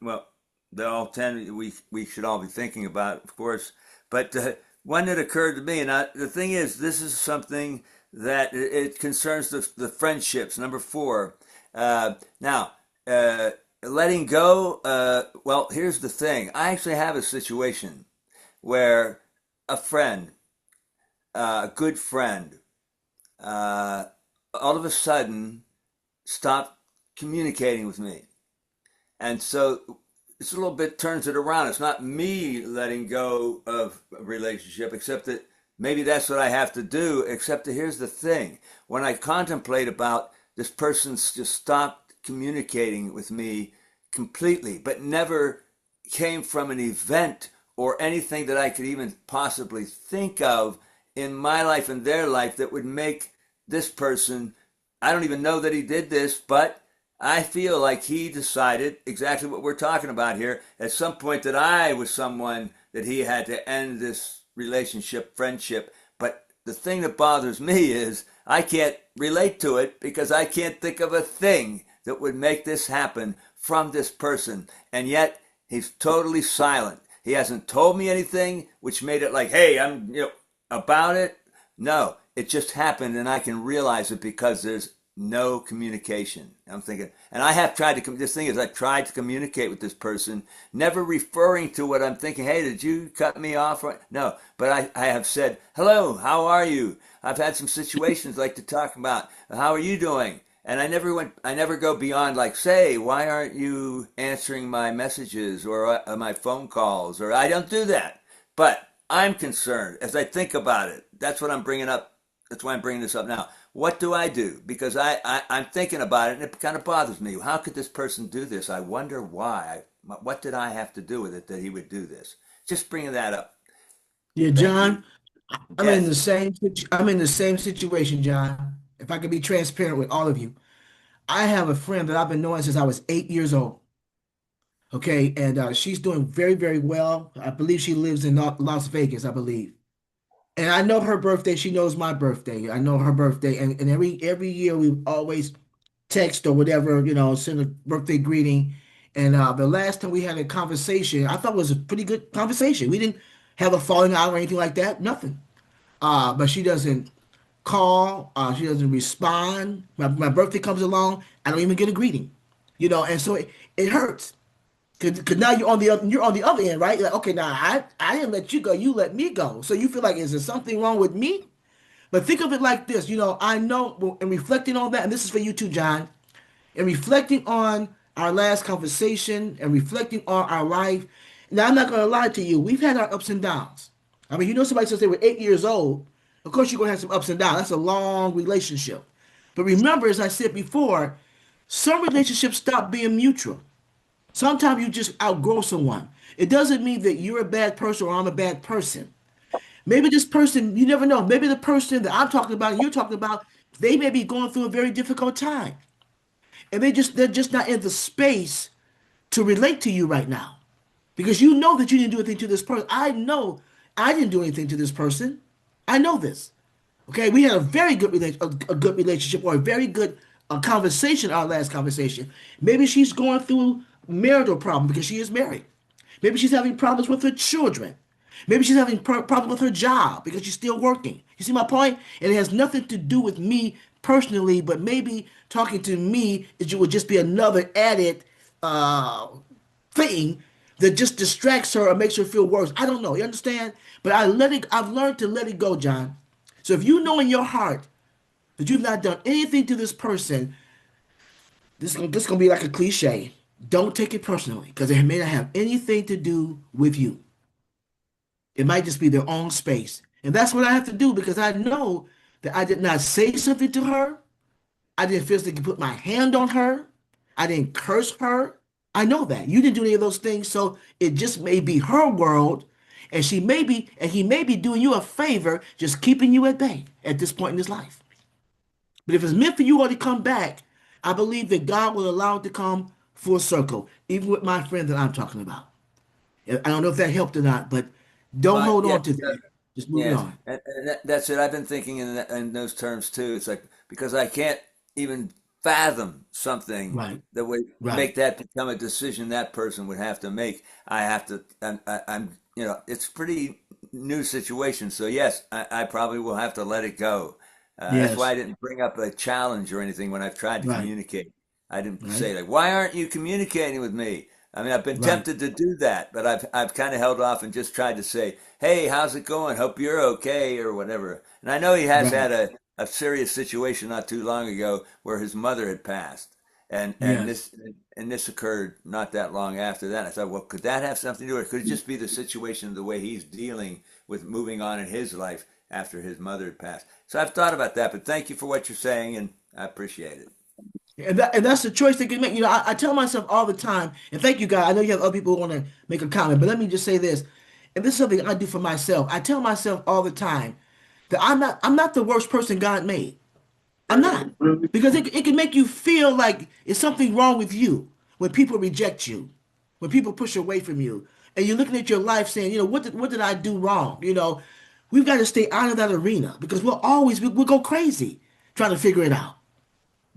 well, they're all 10 we should all be thinking about, of course. But one that occurred to me, and the thing is, this is something that it concerns the friendships, number 4. Now, letting go, well, here's the thing. I actually have a situation where a friend, a good friend, all of a sudden stopped communicating with me. And so it's a little bit turns it around. It's not me letting go of a relationship, except that maybe that's what I have to do. Except that here's the thing: when I contemplate about this person's just stopped communicating with me completely, but never came from an event or anything that I could even possibly think of in my life and their life that would make this person, I don't even know that he did this, but I feel like he decided exactly what we're talking about here at some point, that I was someone that he had to end this relationship, friendship. But the thing that bothers me is I can't relate to it because I can't think of a thing that would make this happen from this person. And yet he's totally silent. He hasn't told me anything, which made it like, hey, I'm about it. No, it just happened, and I can realize it because there's no communication. I'm thinking, and I have tried to. This thing is, I tried to communicate with this person, never referring to what I'm thinking. Hey, did you cut me off? No, but I have said, hello, how are you? I've had some situations like to talk about. How are you doing? And I never go beyond like, say, why aren't you answering my messages or my phone calls? Or I don't do that. But I'm concerned as I think about it. That's what I'm bringing up. That's why I'm bringing this up now. What do I do? Because I'm thinking about it and it kind of bothers me. How could this person do this? I wonder why. What did I have to do with it that he would do this? Just bringing that up. Yeah, Thank you. John, Yes. I'm in the same situation, John. If I could be transparent with all of you. I have a friend that I've been knowing since I was 8 years old. Okay, and she's doing very, very well. I believe she lives in Las Vegas, I believe. And I know her birthday. She knows my birthday. I know her birthday, and every year we always text or whatever, send a birthday greeting. And the last time we had a conversation, I thought it was a pretty good conversation. We didn't have a falling out or anything like that. Nothing. But she doesn't call. She doesn't respond. My birthday comes along, I don't even get a greeting. And so it hurts. Cause now you're on the other end, right? Like, okay, now I didn't let you go, you let me go. So you feel like, is there something wrong with me? But think of it like this, I know, and reflecting on that, and this is for you too, John, and reflecting on our last conversation and reflecting on our life. Now, I'm not going to lie to you, we've had our ups and downs. I mean, somebody says they were 8 years old, of course you're going to have some ups and downs. That's a long relationship. But remember, as I said before, some relationships stop being mutual. Sometimes you just outgrow someone. It doesn't mean that you're a bad person or I'm a bad person. Maybe this person, you never know. Maybe the person that I'm talking about and you're talking about, they may be going through a very difficult time. And they're just not in the space to relate to you right now. Because you know that you didn't do anything to this person. I know I didn't do anything to this person. I know this. Okay, we had a very good a good relationship or a very good conversation. Our last conversation. Maybe she's going through marital problem because she is married. Maybe she's having problems with her children. Maybe she's having problems with her job because she's still working. You see my point? And it has nothing to do with me personally, but maybe talking to me, it would just be another added uh, thing that just distracts her or makes her feel worse. I don't know. You understand? But I've learned to let it go, John. So if you know in your heart that you've not done anything to this person, this is gonna be like a cliche. Don't take it personally because it may not have anything to do with you. It might just be their own space. And that's what I have to do because I know that I did not say something to her. I didn't physically put my hand on her. I didn't curse her. I know that. You didn't do any of those things. So it just may be her world. And he may be doing you a favor, just keeping you at bay at this point in his life. But if it's meant for you all to come back, I believe that God will allow it to come full circle, even with my friend that I'm talking about. I don't know if that helped or not, but don't But hold yeah, on to that. Just move it yes, on. and that's it. I've been thinking in those terms too. It's like because I can't even fathom something Right, that would right, make that become a decision that person would have to make. I have to. I'm it's a pretty new situation. So yes, I probably will have to let it go. That's why yes, I didn't bring up a challenge or anything when I've tried to right, communicate. I didn't right, say like, why aren't you communicating with me? I mean, I've been right, tempted to do that, but I've kind of held off and just tried to say, "Hey, how's it going? Hope you're okay," or whatever. And I know he has right. had a serious situation not too long ago where his mother had passed, and Yes. this occurred not that long after that. I thought, well, could that have something to do with it? Could it just be the situation of the way he's dealing with moving on in his life after his mother had passed? So I've thought about that, but thank you for what you're saying, and I appreciate it. And that's the choice they can make. I tell myself all the time, and thank you, God. I know you have other people who want to make a comment, but let me just say this. And this is something I do for myself. I tell myself all the time that I'm not the worst person God made. I'm not. Because it can make you feel like it's something wrong with you when people reject you, when people push away from you, and you're looking at your life saying, what did I do wrong? We've got to stay out of that arena because we'll go crazy trying to figure it out.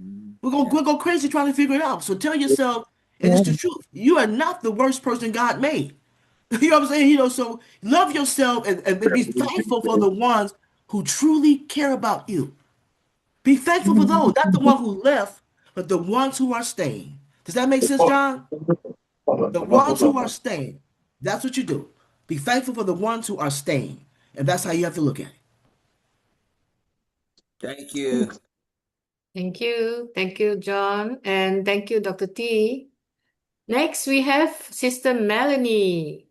Mhm. We'll go, Yeah. we'll go crazy trying to figure it out. So tell yourself, and it's the truth, you are not the worst person God made. You know what I'm saying? So love yourself and be thankful for the ones who truly care about you. Be thankful for those, not the one who left, but the ones who are staying. Does that make sense, John? The ones who are staying. That's what you do. Be thankful for the ones who are staying. And that's how you have to look at it. Thank you. Thank you. Thank you, John. And thank you, Dr. T. Next, we have Sister Melanie.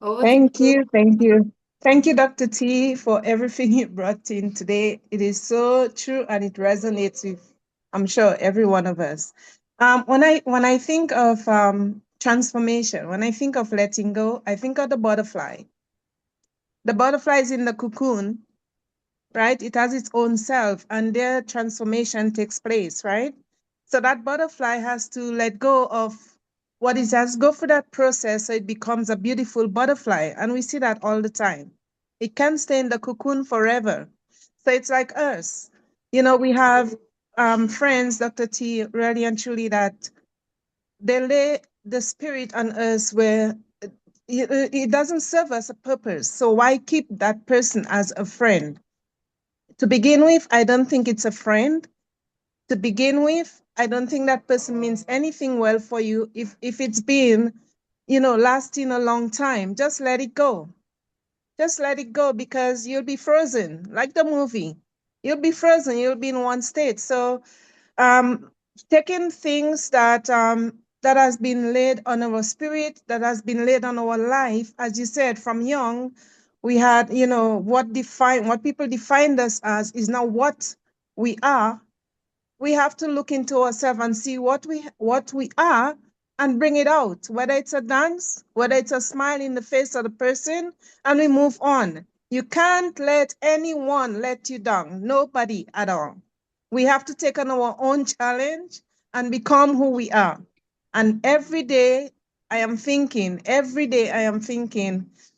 Over to Thank you. you. Thank you. Thank you, Dr. T, for everything you brought in today. It is so true and it resonates with, I'm sure, every one of us. When I think of transformation, when I think of letting go, I think of the butterfly. The butterfly is in the cocoon, right? It has its own self, and their transformation takes place, right? So that butterfly has to let go of what it has, go through that process so it becomes a beautiful butterfly. And we see that all the time. It can't stay in the cocoon forever. So it's like us. We have friends, Dr. T, really and truly, that they lay the spirit on us where it doesn't serve us a purpose. So why keep that person as a friend? To begin with, I don't think it's a friend. To begin with, I don't think that person means anything well for you. If it's been, lasting a long time, just let it go. Just let it go because you'll be frozen, like the movie. You'll be frozen. You'll be in one state. So um, taking things that has been laid on our spirit, that has been laid on our life, as you said, from young, we had, what people defined us as is now what we are. We have to look into ourselves and see what we are and bring it out, whether it's a dance, whether it's a smile in the face of the person, and we move on. You can't let anyone let you down, nobody at all. We have to take on our own challenge and become who we are. And every day I am thinking,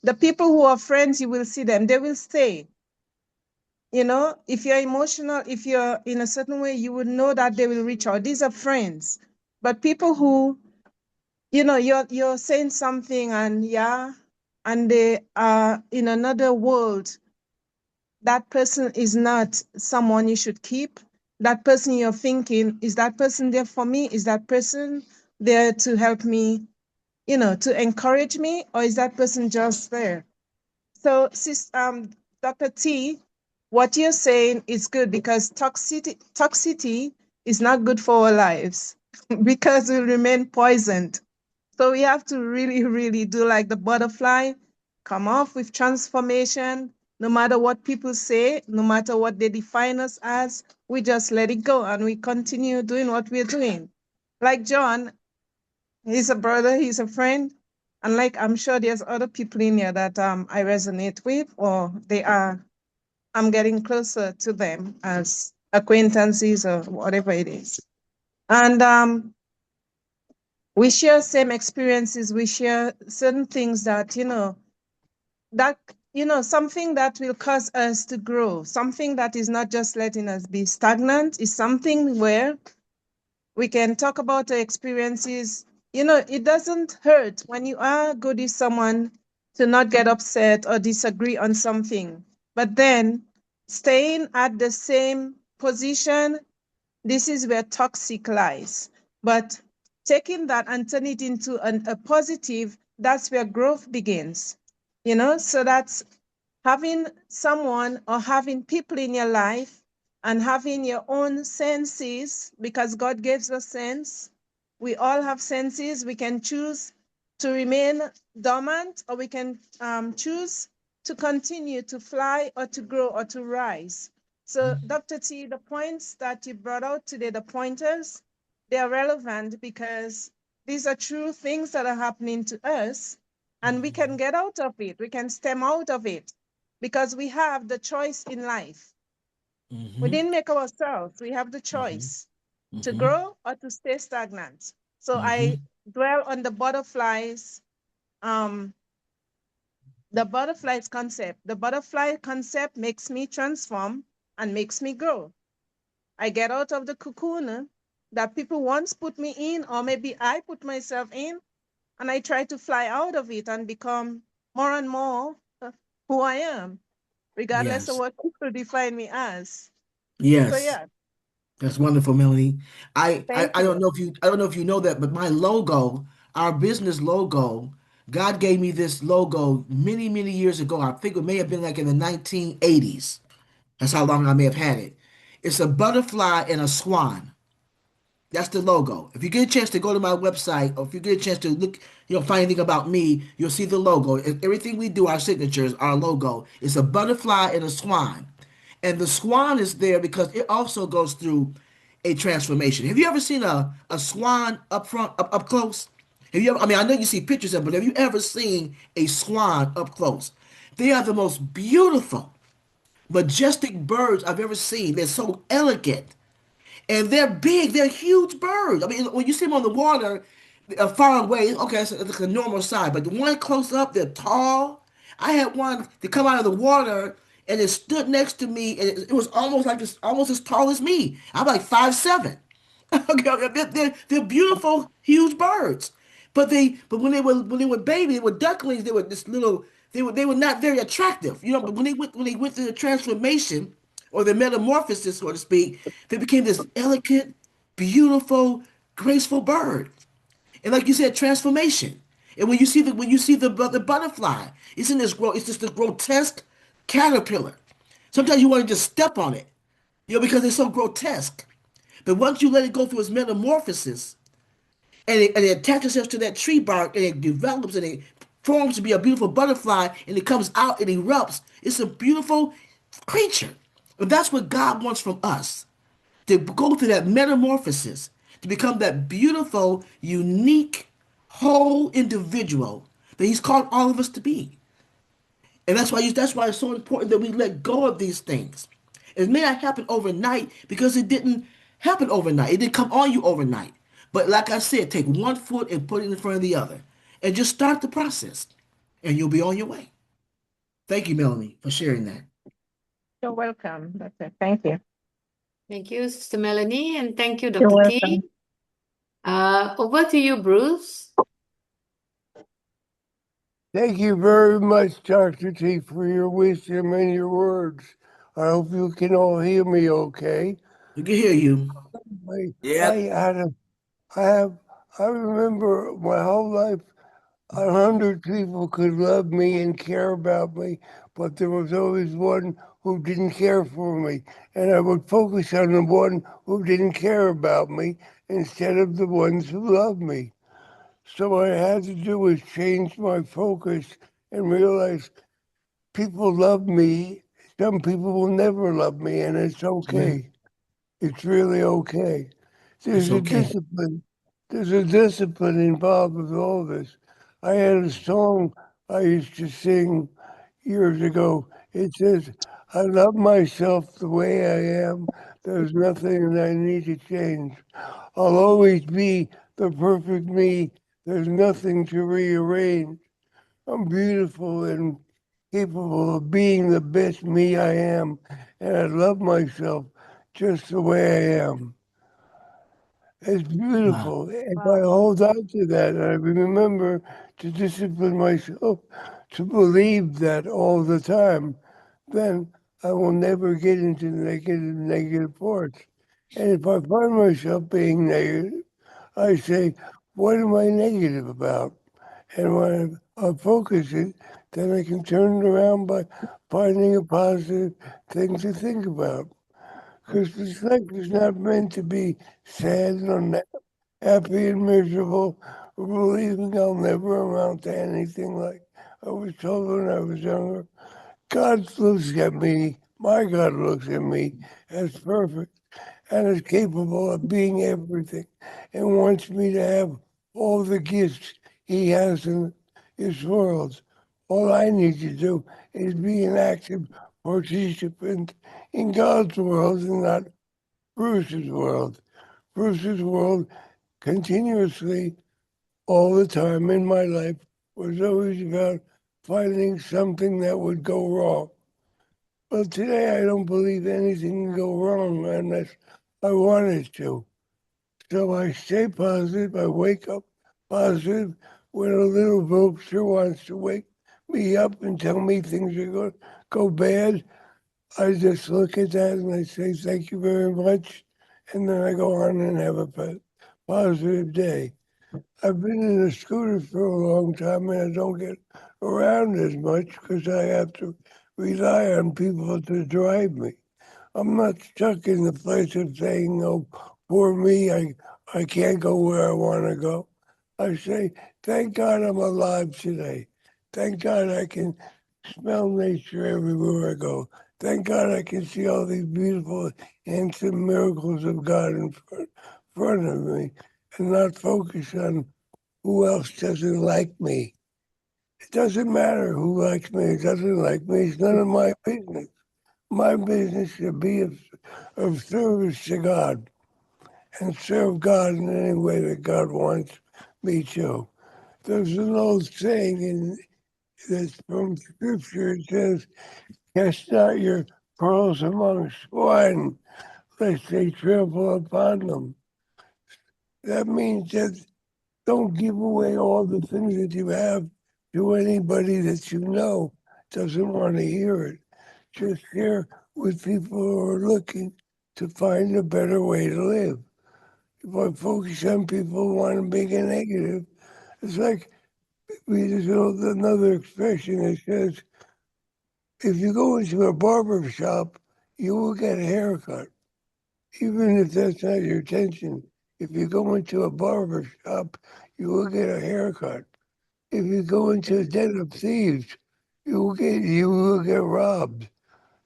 the people who are friends, you will see them, they will stay. If you're emotional, if you're in a certain way, you would know that they will reach out. These are friends. But people who, you're saying something and yeah, and they are in another world, that person is not someone you should keep. That person you're thinking, is that person there for me? Is that person there to help me, to encourage me, or is that person just there? So, Dr. T, what you're saying is good because toxicity is not good for our lives because we remain poisoned. So we have to really, really do like the butterfly, come off with transformation. No matter what people say, no matter what they define us as, we just let it go and we continue doing what we're doing. Like John, he's a brother, he's a friend. And like I'm sure there's other people in here that I resonate with, or I'm getting closer to them as acquaintances or whatever it is. And we share same experiences, we share certain things that, something that will cause us to grow, something that is not just letting us be stagnant, is something where we can talk about our experiences. It doesn't hurt when you are good with someone to not get upset or disagree on something. But then staying at the same position, this is where toxic lies. But taking that and turn it into a positive, that's where growth begins. So that's having someone or having people in your life and having your own senses, because God gives us sense. We all have senses. We can choose to remain dormant, or we can choose to continue to fly or to grow or to rise. So, Dr. T, the points that you brought out today, the pointers, they are relevant because these are true things that are happening to us, and we can get out of it. We can stem out of it because we have the choice in life. We didn't make ourselves. We have the choice to grow or to stay stagnant. So I dwell on the butterflies concept. The butterfly concept makes me transform and makes me grow. I get out of the cocoon that people once put me in, or maybe I put myself in, and I try to fly out of it and become more and more who I am, regardless of Yes. what people define me as. So Yes. yeah, That's wonderful, Melanie. thank I don't you. know if you know that, but my logo, our business logo, God gave me this logo many, many years ago. I think it may have been like in the 1980s. That's how long I may have had it. It's a butterfly and a swan. That's the logo. If you get a chance to go to my website, or if you get a chance to look, find anything about me, you'll see the logo. Everything we do, our signatures, our logo, is a butterfly and a swan. And the swan is there because it also goes through a transformation. Have you ever seen a swan up front, up close? Have you ever, I mean, I know you see pictures of it, but have you ever seen a swan up close? They are the most beautiful, majestic birds I've ever seen. They're so elegant. And they're big. They're huge birds. I mean, when you see them on the water, far away, okay, it's a normal size. But the one close up, they're tall. I had one to come out of the water, and it stood next to me, and it was almost like this, almost as tall as me. I'm like 5'7". Okay, they're beautiful, huge birds. But when they were baby, they were ducklings. They were this little. They were not very attractive, But when they went through the transformation or the metamorphosis, so to speak, they became this elegant, beautiful, graceful bird. And like you said, transformation. And when you see the butterfly, it's just this grotesque caterpillar. Sometimes you want to just step on it, because it's so grotesque. But once you let it go through its metamorphosis, and it attaches itself to that tree bark, and it develops, and it forms to be a beautiful butterfly, and it comes out and erupts. It's a beautiful creature. And that's what God wants from us, to go through that metamorphosis, to become that beautiful, unique, whole individual that He's called all of us to be. And that's why it's so important that we let go of these things. It may not happen overnight because it didn't happen overnight. It didn't come on you overnight. But like I said, take one foot and put it in front of the other, and just start the process, and you'll be on your way. Thank you, Melanie, for sharing that. You're welcome. That's it. Thank you. Thank you, Sister Melanie, and thank you, You're Dr. welcome. T. Over to you, Bruce. Thank you very much, Dr. T, for your wisdom and your words. I hope you can all hear me okay. We can hear you. I, Yep. I had a, I have, I remember my whole life 100 people could love me and care about me, but there was always one who didn't care for me. And I would focus on the one who didn't care about me instead of the ones who loved me. So what I had to do was change my focus and realize people love me. Some people will never love me, and it's okay. It's really okay. It's There's a okay. discipline. There's a discipline involved with all this. I had a song I used to sing years ago. It says, I love myself the way I am. There's nothing that I need to change. I'll always be the perfect me. There's nothing to rearrange. I'm beautiful and capable of being the best me I am. And I love myself just the way I am. It's Wow. beautiful. If I Wow. hold on to that, and I remember to discipline myself to believe that all the time, then I will never get into negative thoughts. And if I find myself being negative, I say, what am I negative about? And when I focus it, then I can turn it around by finding a positive thing to think about. Because this life is not meant to be sad and happy and miserable, believing I'll never amount to anything like I was told when I was younger. God looks at me, my God looks at me as perfect and is capable of being everything and wants me to have all the gifts He has in this world. All I need to do is be an active participant in God's world and not Bruce's world. Bruce's world continuously, all the time in my life, was always about finding something that would go wrong. Well, today I don't believe anything can go wrong unless I want it to. So I stay positive. I wake up positive when a little vulture wants to wake me up and tell me things are going to go bad. I just look at that and I say, thank you very much. And then I go on and have a positive day. I've been in a scooter for a long time and I don't get around as much because I have to rely on people to drive me. I'm not stuck in the place of saying, oh, poor me, I can't go where I want to go. I say, thank God I'm alive today. Thank God I can smell nature everywhere I go. Thank God I can see all these beautiful, handsome miracles of God in front of me and not focus on who else doesn't like me. It doesn't matter who likes me or doesn't like me. It's none of my business. My business should be of service to God and serve God in any way that God wants me to. There's an old saying that's from Scripture. It says, cast not your pearls among swine, lest they trample upon them. That means that don't give away all the things that you have to anybody that you know doesn't want to hear it. Just share with people who are looking to find a better way to live. If I focus on people who want to make a negative, it's like there's another expression that says, if you go into a barber shop, you will get a haircut, even if that's not your intention. If you go into a barber shop, you will get a haircut. If you go into a den of thieves, you will get robbed.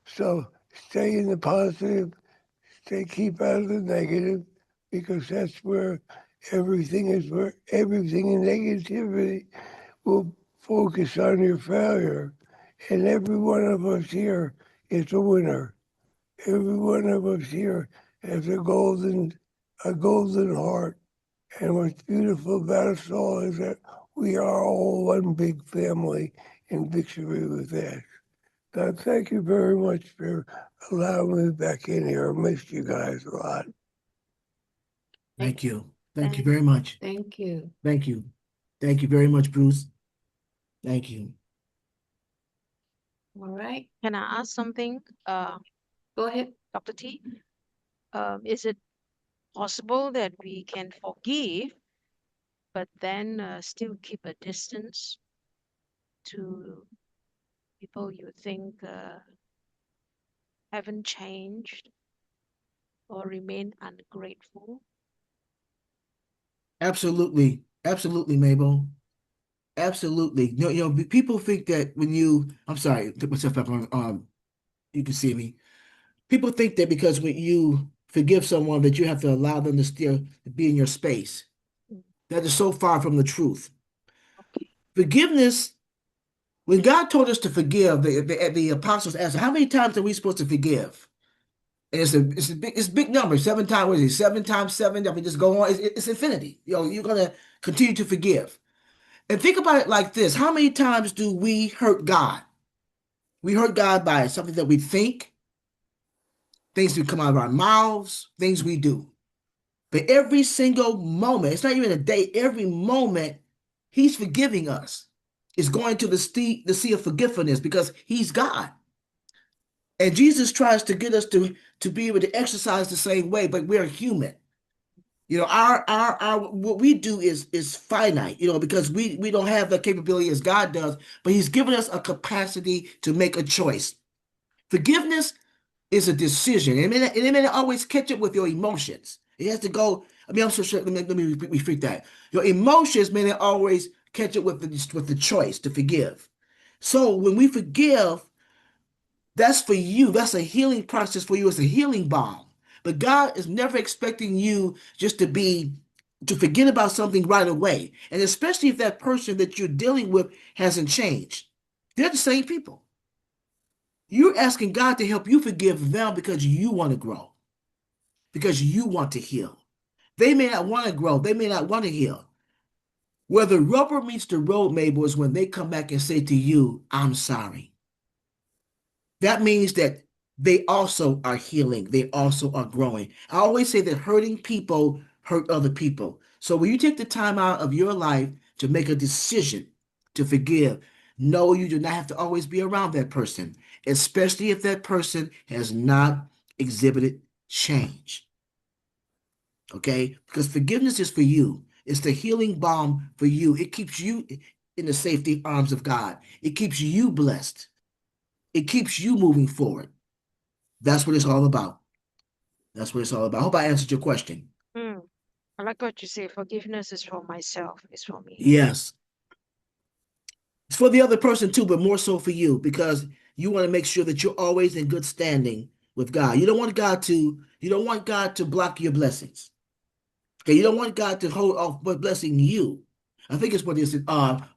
So stay in the positive, keep out of the negative, because that's where everything is. Where everything in negativity will focus on your failure, and every one of us here is a winner. Every one of us here has a golden heart. And what's beautiful about us all is that we are all one big family in victory with that. Now, thank you very much for allowing me back in here. I missed you guys a lot. Thank you. Thank you Thank very much. Thank you. Thank you. Thank you very much, Bruce. Thank you. All right. Can I ask something, Go ahead. Dr. T? Is it possible that we can forgive but then still keep a distance to people you think haven't changed or remain ungrateful. Absolutely. Absolutely, Mabel. Absolutely. People think that when I'm sorry, took myself up on, you can see me. People think that because when you forgive someone that you have to allow them to still be in your space. Mm, That is so far from the truth. okay. Forgiveness, when God told us to forgive, the apostles asked, how many times are we supposed to forgive? And it's a big number. 7 times, what is it? 7 times 7. I mean, just go on. It's infinity. You're gonna continue to forgive. And think about it like this: how many times do we hurt God? We hurt God by something that we think, things that come out of our mouths, things we do. But every single moment, it's not even a day, every moment, He's forgiving us. It's going to the sea of forgiveness because He's God. And Jesus tries to get us to be able to exercise the same way, but we're human. Our what we do is finite, because we don't have the capability as God does, but He's given us a capacity to make a choice. Forgiveness is a decision. It may not always catch up with your emotions. It has to go. I mean, I'm so sure. Let me refreak that. Your emotions may not always catch up with the choice to forgive. So when we forgive, that's for you. That's a healing process for you. It's a healing balm. But God is never expecting you just to forget about something right away. And especially if that person that you're dealing with hasn't changed. They're the same people. You're asking God to help you forgive them because you want to grow, because you want to heal. They may not want to grow. They may not want to heal. Where the rubber meets the road, Mabel, is when they come back and say to you, I'm sorry. That means that they also are healing. They also are growing. I always say that hurting people hurt other people. So when you take the time out of your life to make a decision to forgive, no, you do not have to always be around that person, especially if that person has not exhibited change. Okay? Because forgiveness is for you. It's the healing balm for you. It keeps you in the safety arms of God. It keeps you blessed. It keeps you moving forward. That's what it's all about. That's what it's all about. I hope I answered your question. Mm. I like what you say. Forgiveness is for myself. It's for me. Yes. It's for the other person too, but more so for you because you want to make sure that you're always in good standing with God. You don't want God to block your blessings. Okay, you don't want God to hold off but blessing you. I think it's what is it?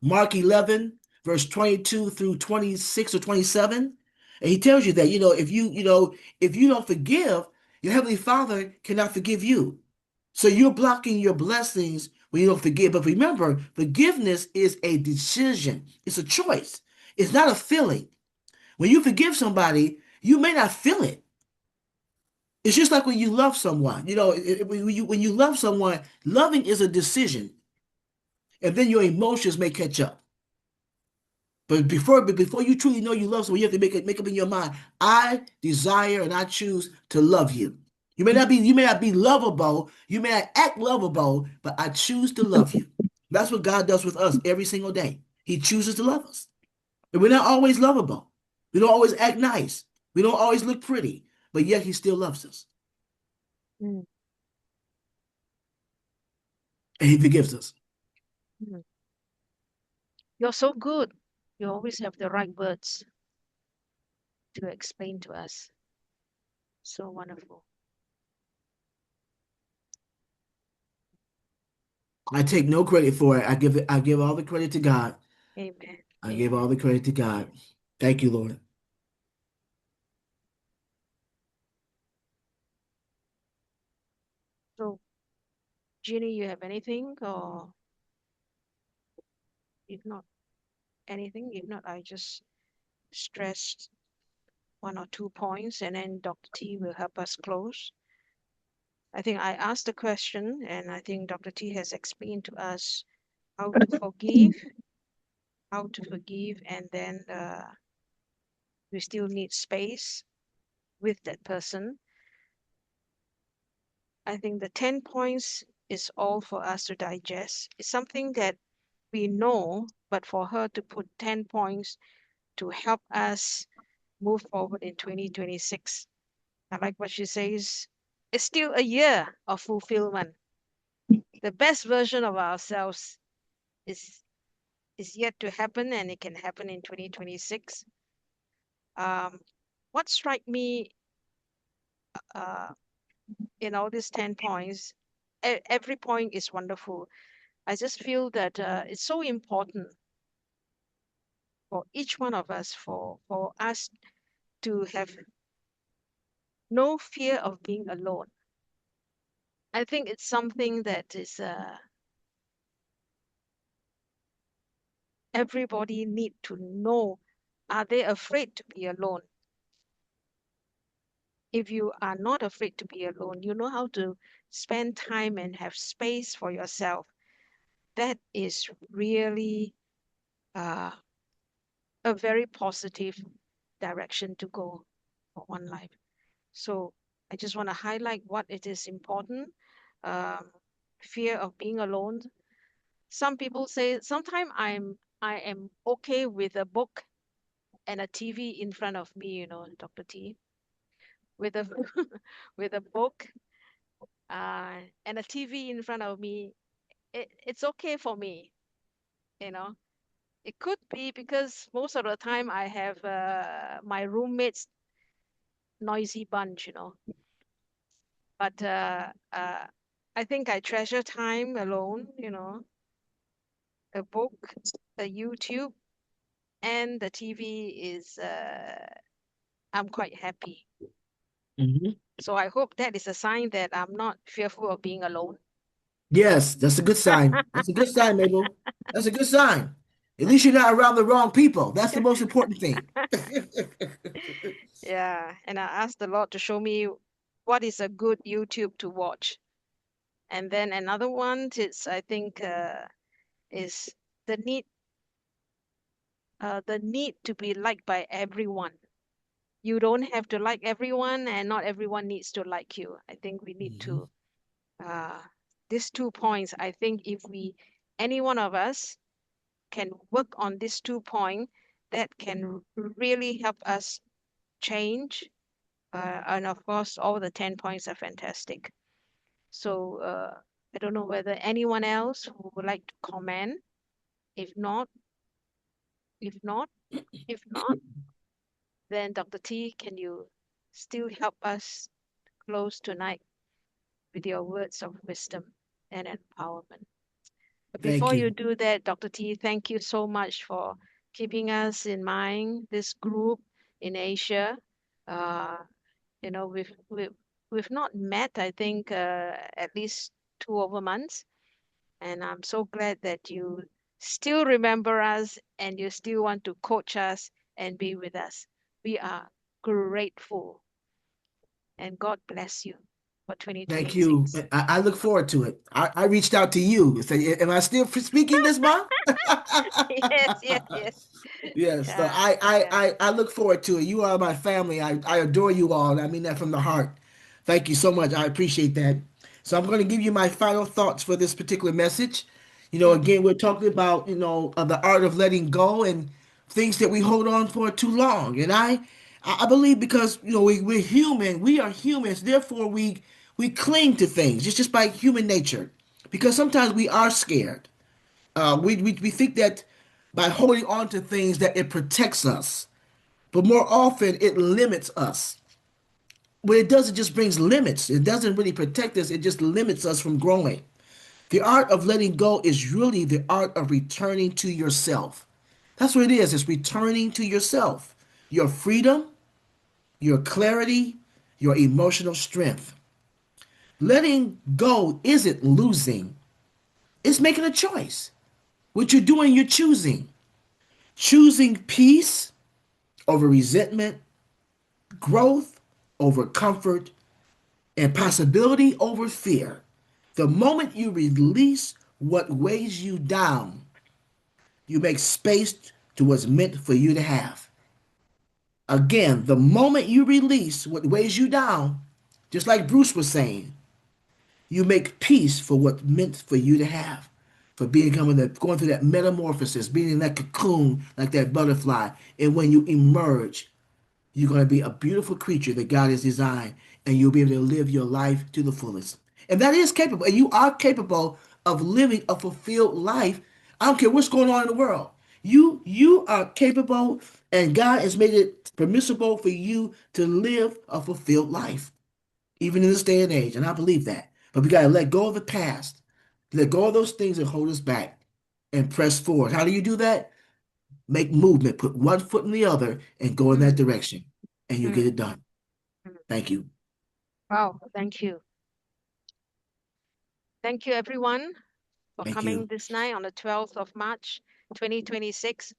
Mark 11, verse 22 through 26 or 27. And he tells you that, if you don't forgive, your heavenly Father cannot forgive you. So you're blocking your blessings when you don't forgive. But remember, forgiveness is a decision. It's a choice. It's not a feeling. When you forgive somebody, you may not feel it. It's just like when you love someone. When you love someone, loving is a decision, and then your emotions may catch up. But before you truly know you love someone, you have to make up in your mind. I desire and I choose to love you. You may not be lovable, you may not act lovable, but I choose to love you. That's what God does with us every single day. He chooses to love us. And we're not always lovable. We don't always act nice. We don't always look pretty, but yet He still loves us. Mm. And He forgives us. Mm. You're so good. You always have the right words to explain to us. So wonderful. I take no credit for it. I give all the credit to God. Amen. I give all Amen. the credit to God. Thank you, Lord. So, Jeannie, you have anything, or if not anything, if not, I just stressed one or two points, and then Dr. T will help us close. I think I asked the question, and I think Dr. T has explained to us how to forgive, and then we still need space with that person. I think the 10 points is all for us to digest. It's something that we know, but for her to put 10 points to help us move forward in 2026. I like what she says. It's still a year of fulfillment. The best version of ourselves is is yet to happen, and it can happen in 2026. Um, what struck me uh, in all these 10 points, every point is wonderful. I just feel that it's so important for each one of us, for us to have no fear of being alone. I think it's something that is everybody need to know. Are they afraid to be alone? If you are not afraid to be alone, you know how to spend time and have space for yourself. That is really uh, a very positive direction to go for one life. So I just want to highlight what it is important. Um, Fear of being alone. Some people say sometimes I am okay with a book and a TV in front of me, Dr. T, with a with a book and a TV in front of me. It's okay for me, you know. It could be because most of the time I have my roommates noisy bunch. But I think I treasure time alone, a book, a YouTube, and the TV is I'm quite happy. Mhm. So I hope that is a sign that I'm not fearful of being alone. Yes, that's a good sign. That's a good sign, Mabel. That's a good sign. At least you're not around the wrong people. That's the most important thing. Yeah, and I asked the Lord to show me what is a good YouTube to watch. And then another one is I think is the need the need to be liked by everyone. You don't have to like everyone, and not everyone needs to like you. I think we need Mhm. to uh, these 2 points. I think if we any one of us can work on these 2 points, that can really help us change. And of course, all the 10 points are fantastic. So I don't know whether anyone else who would like to comment. If not, if not, if not, then Dr. T, can you still help us close tonight with your words of wisdom and empowerment? But Thank before you you. do that, Dr. T, thank you so much for keeping us in mind, this group in Asia. Uh, we've not met, I think, at least 2 over months. And I'm so glad that you still remember us and you still want to coach us and be with us. We are grateful and God bless you for Thank you. 2026. I look forward to it. I reached out to you. Say, am I still speaking this month? Yes, yes, yes. Yes, so Yeah, yeah. I look forward to it. You are my family. I adore you all, and I mean that from the heart. Thank you so much. I appreciate that. So I'm going to give you my final thoughts for this particular message. Mm-hmm. Again, we're talking about, the art of letting go and things that we hold on for too long. And I believe because, we're human, we are humans, therefore we cling to things. It's just by human nature. Because sometimes we are scared. We think that by holding on to things that it protects us, but more often it limits us. What it does, it just brings limits. It doesn't really protect us, it just limits us from growing. The art of letting go is really the art of returning to yourself. That's what it is. It's returning to yourself, your freedom, your clarity, your emotional strength. Letting go isn't losing, it's making a choice. What you're doing, you're choosing. Choosing peace over resentment, growth over comfort, and possibility over fear. The moment you release what weighs you down, you make space to what's meant for you to have. Again, the moment you release what weighs you down, just like Bruce was saying, You make peace for what's meant for you to have, for going through that metamorphosis, being in that cocoon like that butterfly. And when you emerge, you're going to be a beautiful creature that God has designed, and you'll be able to live your life to the fullest. And that is capable. And you are capable of living a fulfilled life. I don't care what's going on in the world. You are capable, and God has made it permissible for you to live a fulfilled life, even in this day and age. And I believe that. But we got to let go of the past, let go of those things that hold us back, and press forward. How do you do that? Make movement, put one foot in the other, and go in that direction, and you get it done. Thank you. Wow, thank you. Thank you, everyone, for Thank coming you. this night on the 12th of March, 2026.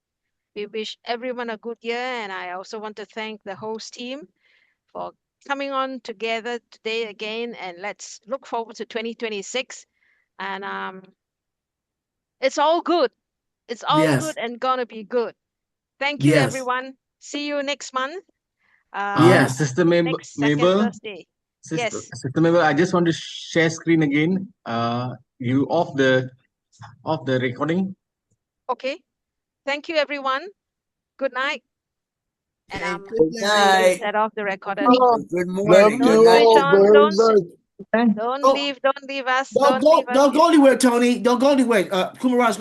We wish everyone a good year, and I also want to thank the host team for coming on together today again, and let's look forward to 2026. And it's all good. It's all Yes. good and gonna be good. Thank you, Yes. everyone. See you next month. Yes. Sister Next second Mabel, Thursday. Yes. Sister Mabel, I just want to share screen again. You off the recording. Okay. Thank you, everyone. Good night. And Okay. I'm Good Good night. going to night. set off the recorded. Good Love morning. Good you Don't night. switch all on. very much. Don't Don't leave. Don't leave us. don't Don't leave go us. don't go anywhere, Tony. Don't go anywhere. Kumaran's